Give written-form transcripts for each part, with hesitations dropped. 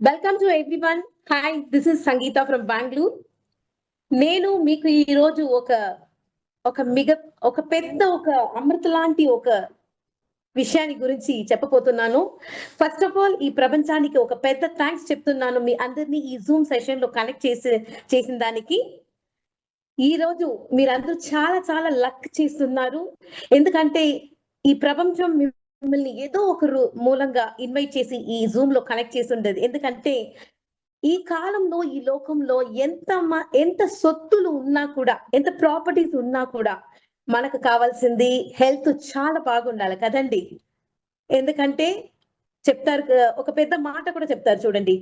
Welcome to everyone. Hi, this is Sangeeta from Bengaluru. నేను మీకు ఈ రోజు ఒక పెద్ద అమృత లాంటి ఒక విషయాన్ని గురించి చెప్పబోతున్నాను. ఫస్ట్ ఆఫ్ ఆల్ ఈ ప్రపంచానికి ఒక పెద్ద థ్యాంక్స్ చెప్తున్నాను మీ అందరినీ ఈ జూమ్ సెషన్ లో కనెక్ట్ చేసిన దానికి. ఈ రోజు మీరందరూ చాలా చాలా లక్ చేస్తున్నారు. ఎందుకంటే ఈ ప్రపంచం మిమ్మల్ని ఏదో ఒకరు మూలంగా ఇన్వైట్ చేసి ఈ జూమ్ లో కనెక్ట్ చేసి ఉండేది. ఎందుకంటే ఈ కాలంలో ఈ లోకంలో ఎంత సొత్తులు ఉన్నా కూడా, ఎంత ప్రాపర్టీస్ ఉన్నా కూడా మనకు కావాల్సింది హెల్త్ చాలా బాగుండాలి కదండి. ఎందుకంటే చెప్తారు, ఒక పెద్ద మాట కూడా చెప్తారు చూడండి,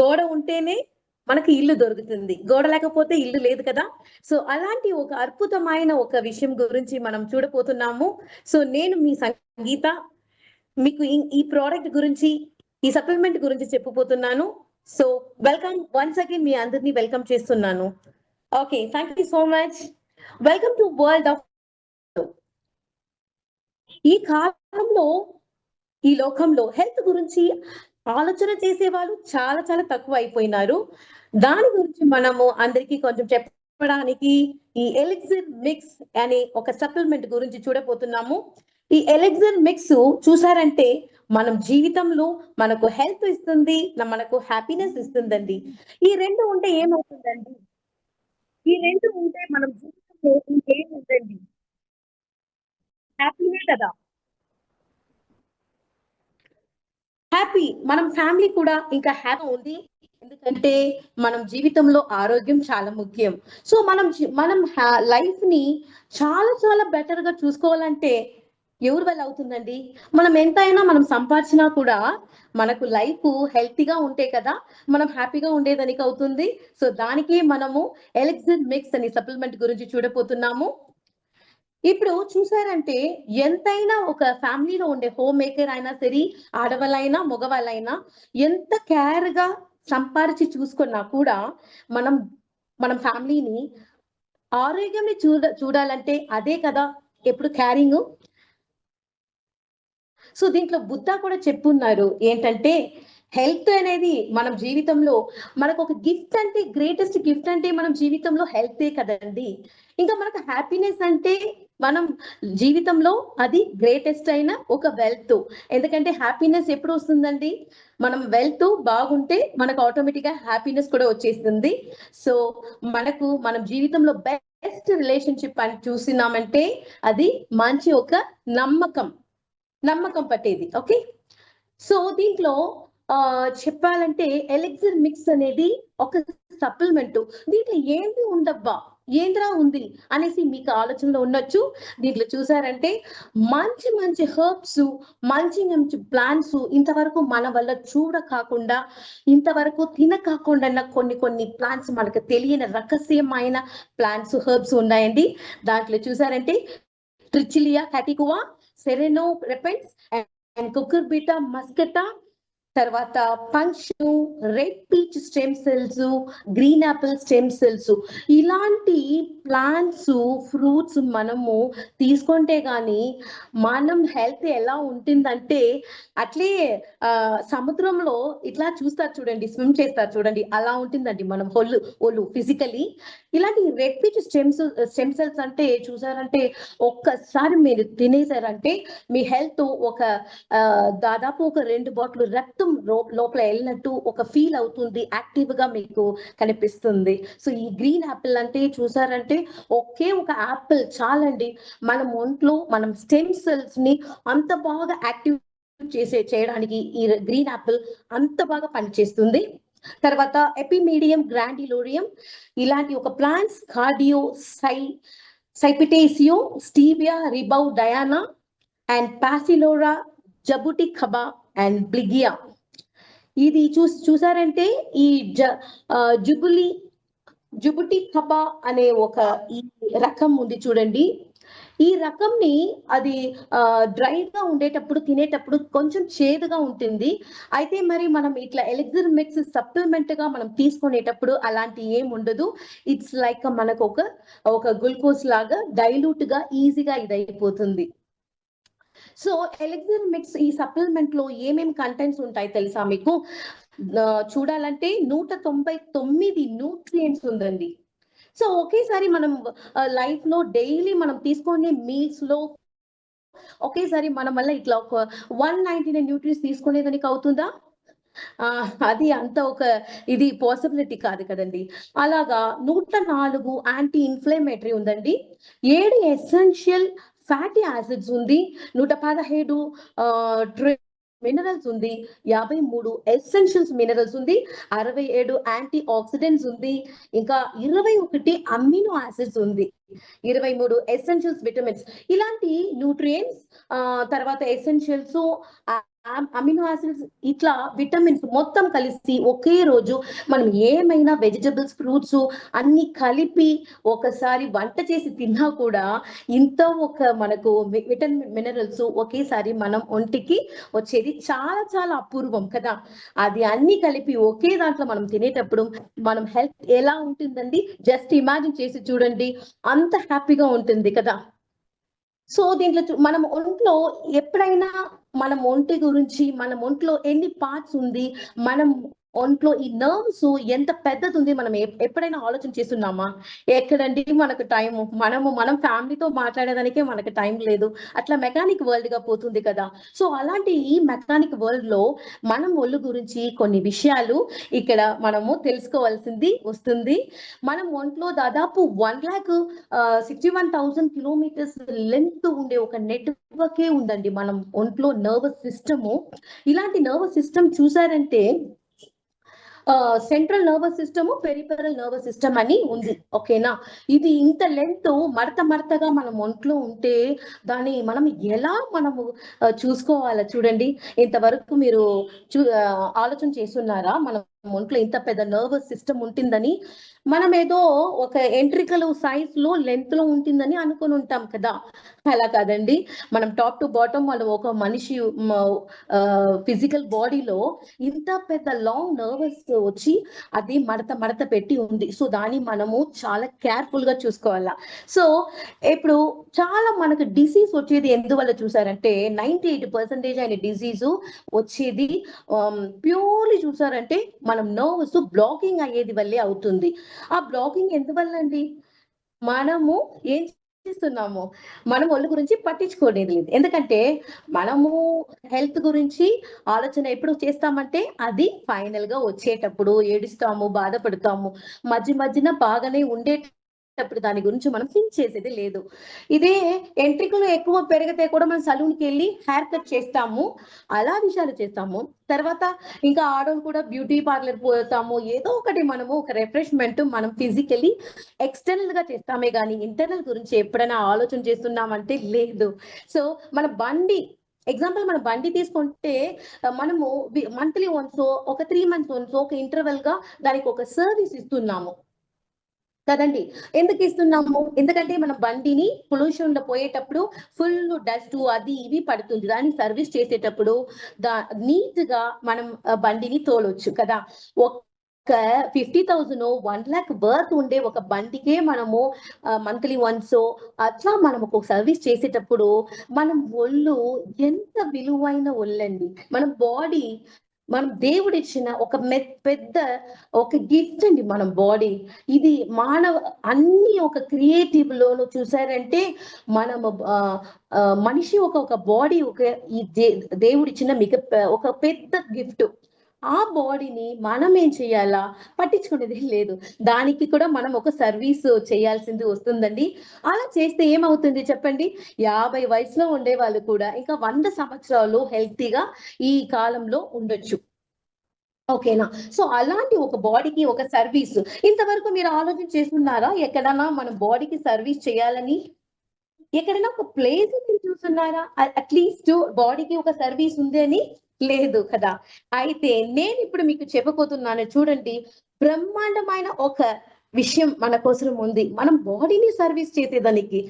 గోడ ఉంటేనే మనకి ఇల్లు దొరుకుతుంది, గోడ లేకపోతే ఇల్లు లేదు కదా. సో అలాంటి ఒక అద్భుతమైన ఒక విషయం గురించి మనం చూడబోతున్నాము. సో నేను మీ సంగీత మీకు ఈ ప్రోడక్ట్ గురించి, ఈ సప్లిమెంట్ గురించి చెప్పబోతున్నాను. సో వెల్కమ్ వన్స్ అగైన్, మీ అందరినీ వెల్కమ్ చేస్తున్నాను. Okay, thank you so much. Welcome to world of. ఈ కాలంలో ఈ లోకంలో హెల్త్ గురించి ఆలోచన చేసే వాళ్ళు చాలా చాలా తక్కువ అయిపోయినారు. దాని గురించి మనము అందరికీ కొంచెం చెప్పడానికి ఈ ఎలిక్సిర్ మిక్స్ అనే ఒక సప్లిమెంట్ గురించి చూడబోతున్నాము. ఈ ఎలిక్సిర్ మిక్స్ చూసారంటే మనం జీవితంలో మనకు హెల్త్ ఇస్తుంది, మనకు హ్యాపీనెస్ ఇస్తుందండి. ఈ రెండు ఉంటే ఏమవుతుందండి? ఈ రెండు ఉంటే మనం జీవితంలో ఇంకేముందండి, హ్యాపీనే కదా. హ్యాపీ, మనం ఫ్యామిలీ కూడా ఇంకా హ్యాపీ ఉంది. ఎందుకంటే మనం జీవితంలో ఆరోగ్యం చాలా ముఖ్యం. సో మనం లైఫ్ ని చాలా చాలా బెటర్ గా చూసుకోవాలంటే ఎవరి వల్ల అవుతుందండి? మనం ఎంతైనా మనం సంపాదించినా కూడా మనకు లైఫ్ హెల్తీగా ఉంటే కదా మనం హ్యాపీగా ఉండేదానికి అవుతుంది. సో దానికి మనము ఎలిక్సిర్ మిక్స్ అనే సప్లిమెంట్ గురించి చూడబోతున్నాము. ఇప్పుడు చూసారంటే ఎంతైనా ఒక ఫ్యామిలీలో ఉండే హోమ్ మేకర్ అయినా సరే, ఆడవాళ్ళైనా మగవాళ్ళైనా ఎంత కేర్ గా సంపాదించి చూసుకున్నా కూడా మనం మనం ఫ్యామిలీని ఆరోగ్యాన్ని చూడాలంటే అదే కదా ఎప్పుడు క్యారింగ్. సో దీంట్లో బుద్ధ కూడా చెప్పున్నారు ఏంటంటే, హెల్త్ అనేది మనం జీవితంలో మనకు ఒక గిఫ్ట్, అంటే గ్రేటెస్ట్ గిఫ్ట్ అంటే మనం జీవితంలో హెల్తే కదండి. ఇంకా మనకు హ్యాపీనెస్ అంటే మనం జీవితంలో అది గ్రేటెస్ట్ అయిన ఒక వెల్త్. ఎందుకంటే హ్యాపీనెస్ ఎప్పుడు వస్తుందండి? మనం వెల్త్ బాగుంటే మనకు ఆటోమేటిక్ గా హ్యాపీనెస్ కూడా వచ్చేస్తుంది. సో మనం జీవితంలో బెస్ట్ రిలేషన్షిప్ అని చూసినామంటే అది మంచి ఒక నమ్మకం పట్టేది. ఓకే, సో దీంట్లో చెప్పాలంటే ఎలిక్సిర్ మిక్స్ అనేది ఒక సప్లిమెంట్. దీంట్లో ఏంటి ఉండబ్బా, ఏంద్రా ఉంది అనేసి మీకు ఆలోచనలో ఉండొచ్చు. దీంట్లో చూసారంటే మంచి మంచి హెర్బ్స్, మంచి మంచి ప్లాంట్స్, ఇంతవరకు మన వల్ల కాకుండా, ఇంతవరకు తినకాకుండా కొన్ని ప్లాంట్స్, మనకు తెలియని రహస్యమైన ప్లాంట్స్, హెర్బ్స్ ఉన్నాయండి. దాంట్లో చూసారంటే ట్రిచిలియా కాటికువా, సెరెనో రెపెన్స్ అండ్ కుకుర్బిటా మస్కటా, తర్వాత పంచు, red peach stem cells, green Apple stem cells, ఇలాంటి ప్లాంట్స్, ఫ్రూట్స్ మనము తీసుకుంటే గాని మనం హెల్త్ ఎలా ఉంటుందంటే, అట్లే సముద్రంలో ఇట్లా చూస్తారు చూడండి, స్విమ్ చేస్తారు చూడండి, అలా ఉంటుందండి మనం ఒళ్ళు ఫిజికలీ. ఇలాంటి రెడ్ పీచ్ స్టెమ్ సెల్స్ అంటే చూసారంటే ఒక్కసారి మీరు తినేసారంటే మీ హెల్త్ దాదాపు ఒక 2 బాటిల్ రక్తం లోపల వెళ్ళినట్టు ఒక ఫీల్ అవుతుంది, యాక్టివ్ గా మీకు కనిపిస్తుంది. సో ఈ గ్రీన్ యాపిల్ అంటే చూసారంటే ఒకే ఒక యాపిల్ చాలండి మనం ఒంట్లో మనం స్టెమ్ సెల్స్ ని అంత బాగా యాక్టివ్ చేయడానికి ఈ గ్రీన్ యాపిల్ అంత బాగా పనిచేస్తుంది. తర్వాత ఎపిమీడియం గ్రాండిలోరియం, ఇలాంటి ఒక ప్లాంట్స్, కార్డియో సైపిటేసియో, stevia rebaudiana and passiflora, జబుటి ఖబా అండ్ బ్లిగియా. ఇది చూసారంటే ఈ జుబుటి ఖబా అనే ఒక ఈ రకం ఉంది చూడండి. ఈ రకంని అది డ్రైగా ఉండేటప్పుడు తినేటప్పుడు కొంచెం చేదుగా ఉంటుంది. అయితే మరి మనం ఇట్లా ఎలిక్సిర్ మిక్స్ సప్లిమెంట్ గా మనం తీసుకునేటప్పుడు అలాంటి ఏం ఉండదు. ఇట్స్ లైక్ మనకు ఒక గ్లూకోజ్ లాగా డైల్యూట్ గా ఈజీగా ఇది అయిపోతుంది. సో ఎలిక్సిర్ మిక్స్ ఈ సప్లిమెంట్ లో ఏమేమి కంటెంట్స్ ఉంటాయి తెలుసా మీకు? చూడాలంటే 199 న్యూట్రియంట్స్ ఉందండి. సో ఒకేసారి మనం లైఫ్ లో డైలీ మనం తీసుకునే మీల్స్ లో ఒకేసారి మనం వల్ల ఇట్లా ఒక 199 న్యూట్రియన్స్ తీసుకునేదానికి అవుతుందా? అది అంత ఒక ఇది పాసిబిలిటీ కాదు కదండి. అలాగా 104 యాంటీ ఇన్ఫ్లమేటరీ ఉందండి. 7 ఎసెన్షియల్ ఫ్యాటీ యాసిడ్స్ ఉంది. 117 మినరల్స్ ఉంది. 53 ఎసెన్షియల్స్ మినరల్స్ ఉంది. 67 యాంటీ ఆక్సిడెంట్స్ ఉంది. ఇంకా 21 అమినో యాసిడ్స్ ఉంది. 23 ఎసెన్షియల్స్ విటమిన్స్. ఇలాంటి న్యూట్రియంట్స్ తర్వాత ఎసెన్షియల్స్, అమినో యాసిడ్స్, ఇట్లా విటమిన్స్ మొత్తం కలిసి ఒకే రోజు మనం ఏమైనా వెజిటబుల్స్, ఫ్రూట్స్ అన్ని కలిపి ఒకసారి వంట చేసి తిన్నా కూడా ఇంత ఒక మనకు విటమిన్ మినరల్స్ ఒకేసారి మనం ఒంటికి వచ్చేది చాలా చాలా అపూర్వం కదా. అది అన్ని కలిపి ఒకే దాంట్లో మనం తినేటప్పుడు మనం హెల్త్ ఎలా ఉంటుందండి? జస్ట్ ఇమాజిన్ చేసి చూడండి, అంత హ్యాపీగా ఉంటుంది కదా. సో దీంట్లో మనం ఒంట్లో ఎప్పుడైనా మనం ఒంటి గురించి, మనం ఒంట్లో ఎన్ని పార్ట్స్ ఉంది, మనం ఒంట్లో ఈ నర్వ్స్ ఎంత పెద్దది ఉంది, మనం ఎప్పుడైనా ఆలోచన చేస్తున్నామా? ఎక్కడండి మనకు టైము? మనం ఫ్యామిలీతో మాట్లాడేదానికే మనకు టైం లేదు. అట్లా మెకానిక్ వరల్డ్ గా పోతుంది కదా. సో అలాంటి ఈ మెకానిక్ వరల్డ్ లో మనం ఒళ్ళు గురించి కొన్ని విషయాలు ఇక్కడ మనము తెలుసుకోవాల్సింది వస్తుంది. మనం ఒంట్లో దాదాపు 1,61,000 కిలోమీటర్స్ లెంత్ ఉండే ఒక నెట్వర్కే ఉందండి మనం ఒంట్లో. నర్వస్ సిస్టమ్, ఇలాంటి నర్వస్ సిస్టమ్ చూసారంటే central nervous system, peripheral nervous system అని ఉంది. ఓకేనా? ఇది ఇంత లెంత్ మడతగా మనం ఒంట్లో ఉంటే దాన్ని మనం ఎలా మనము చూసుకోవాలా చూడండి. ఇంతవరకు మీరు ఆలోచన చేస్తున్నారా మనం ఒంట్లో ఇంత పెద్ద నర్వస్ సిస్టమ్ ఉంటుందని? మనం ఏదో ఒక ఎంట్రికల్ సైజ్ లో లెంత్ లో ఉంటుందని అనుకుని ఉంటాం కదా. అలా కాదండి. మనం టాప్ టు బాటమ్ మనం ఒక మనిషి ఫిజికల్ బాడీలో ఇంత పెద్ద లాంగ్ నర్వస్ వచ్చి అది మడత పెట్టి ఉంది. సో దాన్ని మనము చాలా కేర్ఫుల్ గా చూసుకోవాలా. సో ఇప్పుడు చాలా మనకు డిసీజ్ వచ్చేది ఎందువల్ల చూసారంటే 98% అయిన డిసీజ్ వచ్చేది ప్యూర్లీ చూసారంటే మనం నర్వస్ బ్లాకింగ్ అయ్యేది వల్లే అవుతుంది. ఆ బ్లాకింగ్ ఎందువల్ల అండి? మనము ఏం చేస్తున్నాము? మనం ఒళ్ళు గురించి పట్టించుకోలేదు లేదు. ఎందుకంటే మనము హెల్త్ గురించి ఆలోచన ఎప్పుడు చేస్తామంటే అది ఫైనల్ గా వచ్చేటప్పుడు ఏడుస్తాము, బాధపడతాము. మధ్యన బాగానే ఉండేటప్పుడు దాని గురించి మనం థింక్ చేసేది లేదు. ఇదే ఎంట్రికలు ఎక్కువ పెరిగితే కూడా మనం సలూన్కి వెళ్ళి హెయిర్ కట్ చేస్తాము, అలా విషయాలు చేస్తాము. తర్వాత ఇంకా ఆడవాళ్ళు కూడా బ్యూటీ పార్లర్ పోతాము. ఏదో ఒకటి మనము ఒక రిఫ్రెష్మెంట్ మనం ఫిజికలీ ఎక్స్టర్నల్ గా చేస్తామే కానీ ఇంటర్నల్ గురించి ఎప్పుడైనా ఆలోచన చేస్తున్నామంటే లేదు. సో మన ఎగ్జాంపుల్ మన బండి తీసుకుంటే మనము మంత్లీ వన్స్, ఒక 3 months వన్స్, ఒక ఇంటర్వెల్ గా దానికి ఒక సర్వీస్ ఇస్తున్నాము కదండి. ఎందుకు ఇస్తున్నాము? ఎందుకంటే మన బండిని పొల్యూషన్ లో పోయేటప్పుడు ఫుల్ డస్ట్ అది ఇవి పడుతుంది. దాన్ని సర్వీస్ చేసేటప్పుడు నీట్ గా మనం బండిని తోలొచ్చు కదా. ఒక 50,000 1,00,000 వర్త్ ఉండే ఒక బండికే మనము మంత్లీ వన్స్ అట్లా మనం ఒక సర్వీస్ చేసేటప్పుడు మనం ఒళ్ళు ఎంత విలువైన ఒళ్ళండి. మన బాడీ మనం దేవుడిచ్చిన ఒక పెద్ద ఒక గిఫ్ట్ అండి మన బాడీ. ఇది అన్ని ఒక క్రియేటివ్ లోను చూసారంటే మనము మనిషి ఒక బాడీ ఒక ఈ దేవుడిచ్చిన ఒక పెద్ద గిఫ్ట్. ఆ బాడీని మనం ఏం చేయాలా? పట్టించుకునేది లేదు. దానికి కూడా మనం ఒక సర్వీస్ చేయాల్సింది వస్తుందండి. అలా చేస్తే ఏమవుతుంది చెప్పండి? 50 వయసులో ఉండే వాళ్ళు కూడా ఇంకా 100 సంవత్సరాలు హెల్తీగా ఈ కాలంలో ఉండొచ్చు. ఓకేనా? సో అలాంటి ఒక బాడీకి ఒక సర్వీస్ ఇంతవరకు మీరు ఆలోచన చేస్తున్నారా? ఎక్కడన్నా మన బాడీకి సర్వీస్ చేయాలని ఎక్కడైనా ఒక ప్లేస్ మీరు చూస్తున్నారా? అట్లీస్ట్ బాడీకి ఒక సర్వీస్ ఉంది అని లేదు కదా. అయితే నేను ఇప్పుడు మీకు చెప్పబోతున్నాను చూడండి. బ్రహ్మాండమైన ఒక విషయం మన కోసం ఉంది. మనం బాడీని సర్వీస్ చేసేదానికి.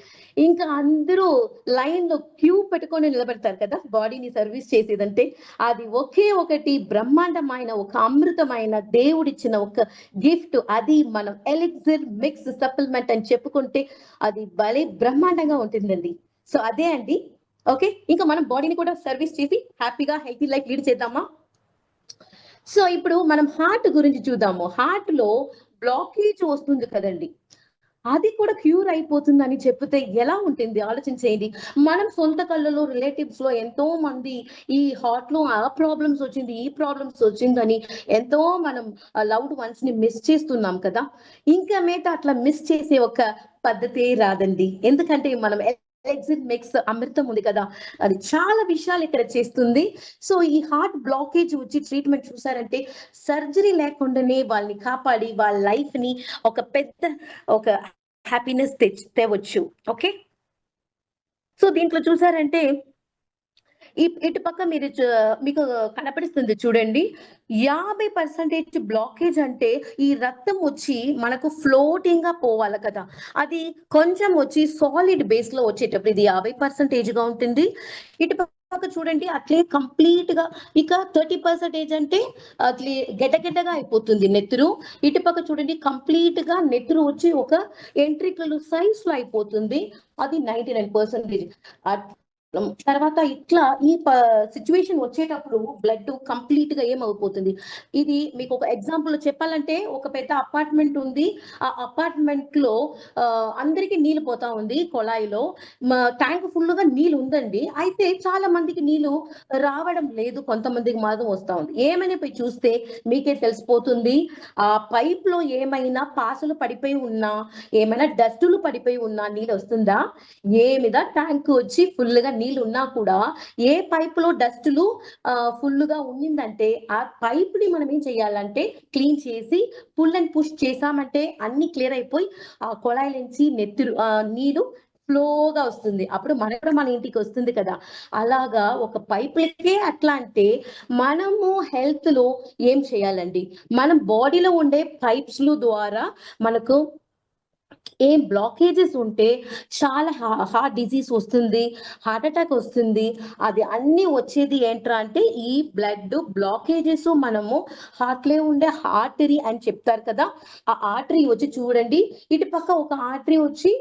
ఇంకా అందరూ లైన్ లో క్యూ పెట్టుకొని నిలబెడతారు కదా బాడీని సర్వీస్ చేసేదంటే. అది ఒకే ఒకటి బ్రహ్మాండమైన ఒక అమృతమైన దేవుడిచ్చిన ఒక గిఫ్ట్. అది మనం ఎలిక్సిర్ మిక్స్ సప్లిమెంట్ అని చెప్పుకుంటే అది భలే బ్రహ్మాండంగా ఉంటుందండి. సో అదే అండి ఓకే, ఇంకా మనం బాడీని కూడా సర్వీస్ చేసి హ్యాపీగా హెల్తీ లైఫ్ లీడ్ చేద్దామా? సో ఇప్పుడు మనం హార్ట్ గురించి చూద్దాము. హార్ట్ లో బ్లాకేజ్ వస్తుంది కదండి, అది కూడా క్యూర్ అయిపోతుందని చెప్తే ఎలా ఉంటుంది ఆలోచించేయండి. మనం సొంత కళ్ళలో రిలేటివ్స్ లో ఎంతో మంది ఈ హార్ట్ లో ఆ ప్రాబ్లమ్స్ వచ్చింది, ఈ ప్రాబ్లమ్స్ వచ్చిందని ఎంతో మనం లవ్డ్ వన్స్ ని మిస్ చేస్తున్నాం కదా. ఇంకా మీద అట్లా మిస్ చేసే ఒక పద్ధతే రాదండి, ఎందుకంటే మనం ఎలెక్సిన్ మిక్స్ అమృతం ఉంది కదా, అది చాలా విషయాలు ఇక్కడ చేస్తుంది. సో ఈ హార్ట్ బ్లాకేజ్ వచ్చి ట్రీట్మెంట్ చూసారంటే సర్జరీ లేకుండానే వాళ్ళని కాపాడి వాళ్ళ లైఫ్ ని ఒక పెద్ద ఒక హ్యాపీనెస్ తేవచ్చు. ఓకే, సో దీంట్లో చూసారంటే ఇటు పక్క మీరు మీకు కనపడిస్తుంది చూడండి, 50% బ్లాకేజ్ అంటే ఈ రక్తం వచ్చి మనకు ఫ్లోటింగ్ గా పోవాలి కదా, అది కొంచెం వచ్చి సాలిడ్ బేస్ లో వచ్చేటప్పుడు ఇది 50% గా ఉంటుంది. ఇటు పక్క చూడండి అట్లే కంప్లీట్ గా ఇక 30% అంటే అట్లే గెడ్డగెడ్డగా అయిపోతుంది నెత్తురు. ఇటు పక్క చూడండి కంప్లీట్ గా నెత్తురు వచ్చి ఒక ఎంట్రికలు సైజ్ లో అయిపోతుంది, అది 99%. తర్వాత ఇట్లా ఈ సిచ్యువేషన్ వచ్చేటప్పుడు బ్లడ్ కంప్లీట్ గా ఏమైపోతుంది. ఇది మీకు ఒక ఎగ్జాంపుల్ చెప్పాలంటే ఒక పెద్ద అపార్ట్మెంట్ ఉంది, ఆ అపార్ట్మెంట్ లో అందరికి నీళ్లు పోతా ఉంది కొళాయిలో, ట్యాంక్ ఫుల్ గా నీళ్ళు ఉందండి, అయితే చాలా మందికి నీళ్లు రావడం లేదు, కొంతమందికి మాత్రం వస్తా ఉంది. ఏమైనా పోయి చూస్తే మీకే తెలిసిపోతుంది, ఆ పైప్ లో ఏమైనా పాసులు పడిపోయి ఉన్నా, ఏమైనా డస్టులు పడిపోయి ఉన్నా నీళ్ళు వస్తుందా? ఏమిదా ట్యాంక్ వచ్చి ఫుల్ గా నీళ్ళు ఉన్నా కూడా ఏ పైప్ లో డస్టులు ఫుల్ గా ఉండిందంటే ఆ పైప్ ని మనం ఏం చేయాలంటే క్లీన్ చేసి పుల్ అండ్ పుష్ చేసామంటే అన్ని క్లియర్ అయిపోయి ఆ కొళాయి నుంచి నెత్తురు నీళ్ళు ఫ్లోగా వస్తుంది, అప్పుడు మన ఇంటికి వస్తుంది కదా. అలాగా ఒక పైపులకే అట్లా అంటే మనము హెల్త్ లో ఏం చేయాలండి, మనం బాడీలో ఉండే పైప్స్ ద్వారా మనకు ఏం బ్లాకేజెస్ ఉంటే చాలా హార్ట్ డిజీజ్ వస్తుంది, హార్ట్ అటాక్ వస్తుంది. అది అన్ని వచ్చేది ఏంట్రా అంటే ఈ బ్లడ్ బ్లాకేజెస్. మనము హార్ట్లో ఉండే ఆర్టరీ అని చెప్తారు కదా, ఆ ఆర్టరీ వచ్చి చూడండి, ఇటు పక్క ఒక ఆర్టరీ వచ్చి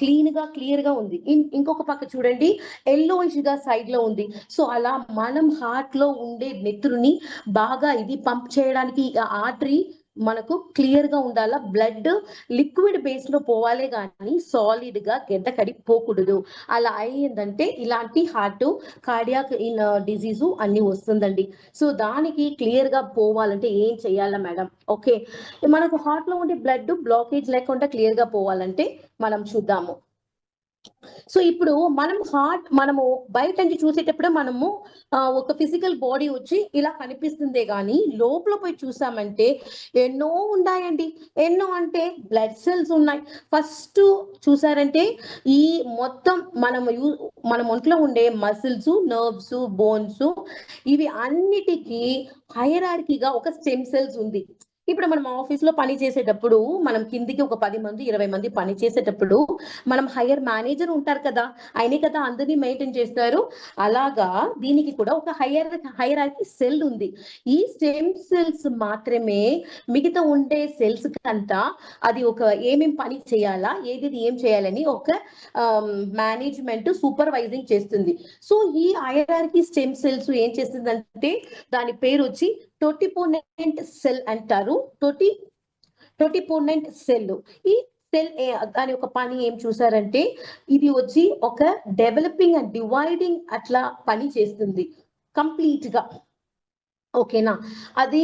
క్లియర్ గా ఉంది, ఇంకొక పక్క చూడండి ఎల్లోయిష్ గా సైడ్ లో ఉంది. సో అలా మనం హార్ట్ లో ఉండే నెత్తురుని బాగా ఇది పంప్ చేయడానికి ఆర్టరీ మనకు క్లియర్ గా ఉండాలా, బ్లడ్ లిక్విడ్ బేస్ లో పోవాలే కానీ సాలిడ్ గా గడ్డ కడిపోకూడదు. అలా అయ్యిందంటే ఇలాంటి హార్ట్ కార్డియాక్ డిజీజు అన్ని వస్తుందండి. సో దానికి క్లియర్ గా పోవాలంటే ఏం చెయ్యాలా మేడం? ఓకే, మనకు హార్ట్ లో ఉండే బ్లడ్ బ్లాకేజ్ లేకుండా క్లియర్ గా పోవాలంటే మనం చూద్దాము. సో ఇప్పుడు మనము బయట నుంచి చూసేటప్పుడు మనము ఒక ఫిజికల్ బాడీ వచ్చి ఇలా కనిపిస్తుందే గానీ లోపల పోయి చూసామంటే ఎన్నో ఉన్నాయండి. ఎన్నో అంటే బ్లడ్ సెల్స్ ఉన్నాయి. ఫస్ట్ చూసారంటే ఈ మొత్తం మన ఒంట్లో ఉండే మసిల్స్, నర్వ్స్, బోన్స్, ఇవి అన్నిటికీ హైరార్కీగా ఒక స్టెమ్ సెల్స్ ఉంది. ఇప్పుడు మనం ఆఫీస్ లో పని చేసేటప్పుడు మనం కిందికి ఒక 10 మంది 20 మంది పని చేసేటప్పుడు మనం హైయర్ మేనేజర్ ఉంటారు కదా, ఆయనే కదా అందరినీ మెయింటైన్ చేస్తారు. అలాగా దీనికి కూడా ఒక హైరార్కీ సెల్ ఉంది. ఈ స్టెమ్ సెల్స్ మాత్రమే మిగతా ఉండే సెల్స్ కంతా అది ఒక ఏమేం పని చేయాలా, ఏం చేయాలని ఒక మేనేజ్మెంట్ సూపర్వైజింగ్ చేస్తుంది. సో ఈ హైరార్కీ స్టెమ్ సెల్స్ ఏం చేస్తుందంటే దాని పేరు వచ్చి టోటిపోనెంట్ సెల్ అంటారు. టోటిపోనెంట్ సెల్. ఈ సెల్ దాని ఒక పని ఏం చూసారంటే ఇది వచ్చి ఒక డెవలపింగ్ అండ్ డివైడింగ్ అట్లా పని చేస్తుంది కంప్లీట్ గా. ఓకేనా, అది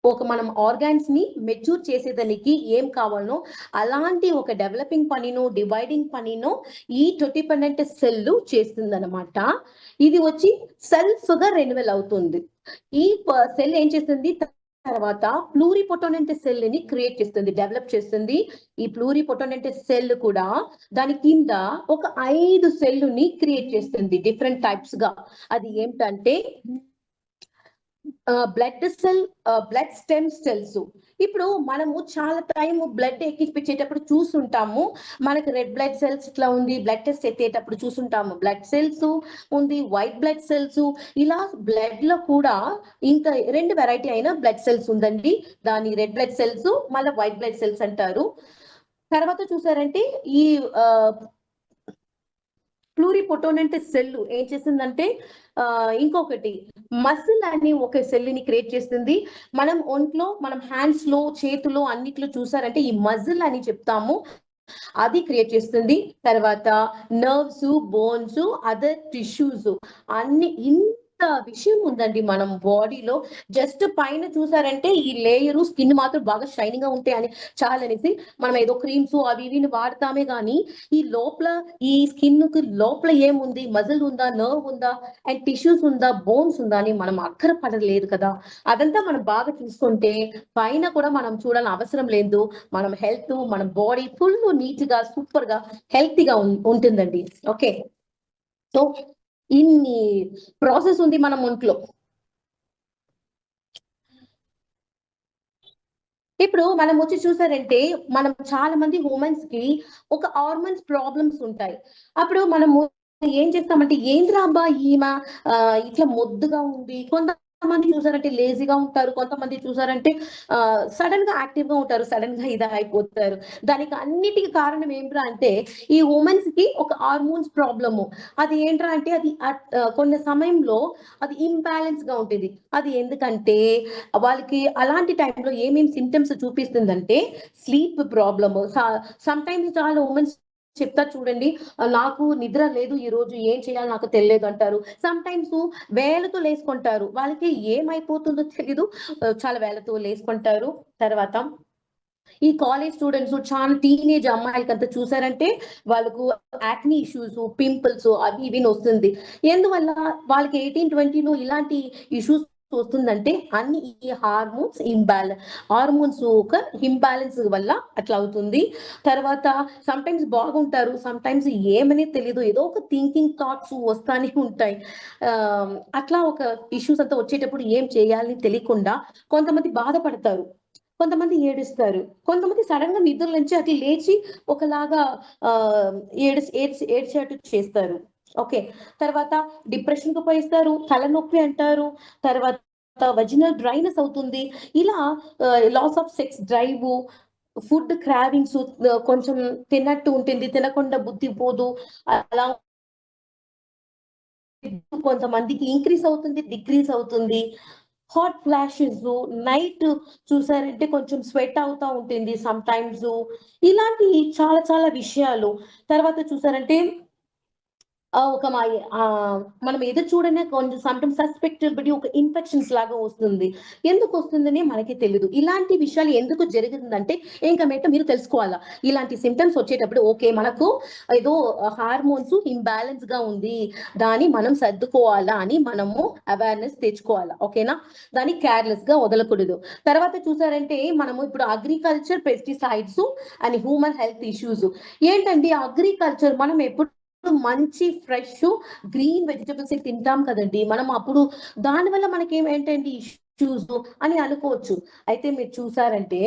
ఒక మనం ఆర్గాన్స్ ని మెచ్యూర్ చేసేదానికి ఏం కావాలనో అలాంటి ఒక డెవలపింగ్ పనినో డివైడింగ్ పనినో ఈ టోటిపోనెంట్ సెల్ చేస్తుంది అనమాట. ఇది వచ్చి సెల్ఫ్ గా రెన్యువల్ అవుతుంది. ఈ సెల్ ఏం చేస్తుంది తర్వాత ప్లూరిపోటెంట్ సెల్ ని క్రియేట్ చేస్తుంది, డెవలప్ చేస్తుంది. ఈ ప్లూరిపోటెంట్ సెల్ కూడా దాని కింద ఒక 5 సెల్లుని క్రియేట్ చేస్తుంది డిఫరెంట్ టైప్స్ గా. అది ఏమిటంటే బ్లడ్ స్టెమ్ సెల్స్. ఇప్పుడు మనము చాలా టైం బ్లడ్ ఎక్కించేటప్పుడు చూస్తుంటాము, మనకు రెడ్ బ్లడ్ సెల్స్ ఇట్లా ఉంది, బ్లడ్ టెస్ట్ ఎత్తేటప్పుడు చూస్తుంటాము బ్లడ్ సెల్స్ ఉంది, వైట్ బ్లడ్ సెల్స్. ఇలా బ్లడ్ లో కూడా ఇంకా 2 వెరైటీ అయిన బ్లడ్ సెల్స్ ఉందండి. దాని రెడ్ బ్లడ్ సెల్స్ మళ్ళీ వైట్ బ్లడ్ సెల్స్ అంటారు. తర్వాత చూసారంటే ఈ ప్లూరిపోటెంట్ అంటే సెల్ ఏం చేసిందంటే ఇంకొకటి మసిల్ అని ఒక సెల్ ని క్రియేట్ చేస్తుంది. మనం ఒంట్లో, మనం హ్యాండ్స్ లో, చేతులో అన్నిట్లో చూసారంటే ఈ మజిల్ అని చెప్తాము, అది క్రియేట్ చేస్తుంది. తర్వాత నర్వ్స్, బోన్స్, అదర్ టిష్యూస్ అన్ని విషయం ఉందండి మనం బాడీలో. జస్ట్ పైన చూసారంటే ఈ లేయరు స్కిన్ మాత్రం బాగా షైనింగ్ గా ఉంటాయి అని చాలా అనేసి మనం ఏదో క్రీమ్స్ అవి ఇవి వాడతామే కానీ ఈ లోపల, ఈ స్కిన్ కు లోపల ఏముంది, మజిల్ ఉందా, నర్వ్ ఉందా, అండ్ టిష్యూస్ ఉందా, బోన్స్ ఉందా అని మనం అక్కర పడలేదు కదా. అదంతా మనం బాగా చూసుకుంటే పైన కూడా మనం చూడాలని అవసరం లేదు. మనం హెల్త్, మన బాడీ ఫుల్ నీట్ గా, సూపర్ గా, హెల్తీగా ఉంటుందండి. ఓకే, సో ఇన్ని ప్రాసెస్ ఉంది మన ఒంట్లో. ఇప్పుడు మనం వచ్చి చూసారంటే మనం చాలా మంది ఉమెన్స్ కి ఒక హార్మోన్స్ ప్రాబ్లమ్స్ ఉంటాయి. అప్పుడు మనము ఏం చేస్తామంటే ఏంద్రా అబ్బా ఈమె ఇట్లా మొద్దుగా ఉంది, కొంతమంది చూసారంటే లేజీగా ఉంటారు, కొంతమంది చూసారంటే సడన్ గా యాక్టివ్ గా ఉంటారు, సడన్ గా ఇదా అయిపోతారు. దానికి అన్నిటికీ కారణం ఏంట్రా అంటే ఈ ఉమెన్స్ కి ఒక హార్మోన్స్ ప్రాబ్లము. అది ఏంట్రా అంటే అది కొన్ని సమయంలో అది ఇంబ్యాలెన్స్ గా ఉంటుంది. అది ఎందుకంటే వాళ్ళకి అలాంటి టైంలో ఏమేమి సిమ్టమ్స్ చూపిస్తుందంటే స్లీప్ ప్రాబ్లమ్. సమ్ టైమ్స్ చాలా ఉమెన్స్ చెప్తా చూడండి, నాకు నిద్ర లేదు ఈ రోజు, ఏం చేయాలో నాకు తెలియదు అంటారు. సమ్ టైమ్స్ వేలతో లేసుకుంటారు, వాళ్ళకి ఏమైపోతుందో తెలీదు, చాలా వేలతో లేసుకుంటారు. తర్వాత ఈ కాలేజ్ స్టూడెంట్స్, చాలా టీనేజ్ అమ్మాయిలకి అంతా చూసారంటే వాళ్ళకు యాక్నీ ఇష్యూస్, పింపుల్స్ అవి ఇవి వస్తుంది. ఎందువల్ల వాళ్ళకి 18-20లో ఇలాంటి ఇష్యూస్ వస్తుందంటే అన్ని ఈ హార్మోన్స్ ఒక ఇంబ్యాలెన్స్ వల్ల అట్లా అవుతుంది. తర్వాత సమ్ టైమ్స్ బాగుంటారు, సమ్ టైమ్స్ ఏమని తెలియదు, ఏదో ఒక థింకింగ్ థాట్స్ వస్తానే ఉంటాయి. అట్లా ఒక ఇష్యూస్ అంతా వచ్చేటప్పుడు ఏం చేయాలని తెలియకుండా కొంతమంది బాధపడతారు, కొంతమంది ఏడుస్తారు, కొంతమంది సడన్ గా నిద్ర నుంచి అట్లా లేచి ఒకలాగా ఆ ఏడ్చేట్టు చేస్తారు. ఓకే, తర్వాత డిప్రెషన్ కు పోయిస్తారు, తలనొప్పి అంటారు, తర్వాత వజినల్ డ్రైనెస్ అవుతుంది. ఇలా loss of sex drive, food cravings, కొంచెం తిన్నట్టు ఉంటుంది, తినకుండా బుద్ధి పోదు, అలా కొంతమందికి ఇంక్రీస్ అవుతుంది, డిక్రీస్ అవుతుంది. హాట్ ఫ్లాషెస్, నైట్ చూసారంటే కొంచెం స్వెట్ అవుతా ఉంటుంది సమ్ టైమ్స్. ఇలాంటి చాలా చాలా విషయాలు. తర్వాత చూసారంటే ఒక మనం ఎదురు చూడనే కొంచెం సమ్టైమ్స్ సస్పెక్టబుల్ ఒక ఇన్ఫెక్షన్స్ లాగా వస్తుంది. ఎందుకు వస్తుందని మనకి తెలియదు. ఇలాంటి విషయాలు ఎందుకు జరుగుతుందంటే ఇంకా మీట మీరు తెలుసుకోవాలా. ఇలాంటి సిమ్టమ్స్ వచ్చేటప్పుడు ఓకే మనకు ఏదో హార్మోన్స్ ఇంబ్యాలెన్స్ గా ఉంది, దాన్ని మనం సర్దుకోవాలా అని మనము అవేర్నెస్ తెచ్చుకోవాలా. ఓకేనా, దాన్ని కేర్లెస్ గా వదలకూడదు. తర్వాత చూసారంటే మనము ఇప్పుడు agriculture, pesticides and human health issues. ఏంటండి అగ్రికల్చర్, మనం ఎప్పుడు మంచి ఫ్రెష్ గ్రీన్ వెజిటబుల్స్ తింటాం కదండి మనం, అప్పుడు దానివల్ల మనకి ఏంటండి ఇష్యూస్ అని అనుకోవచ్చు. అయితే మీరు చూసారంటే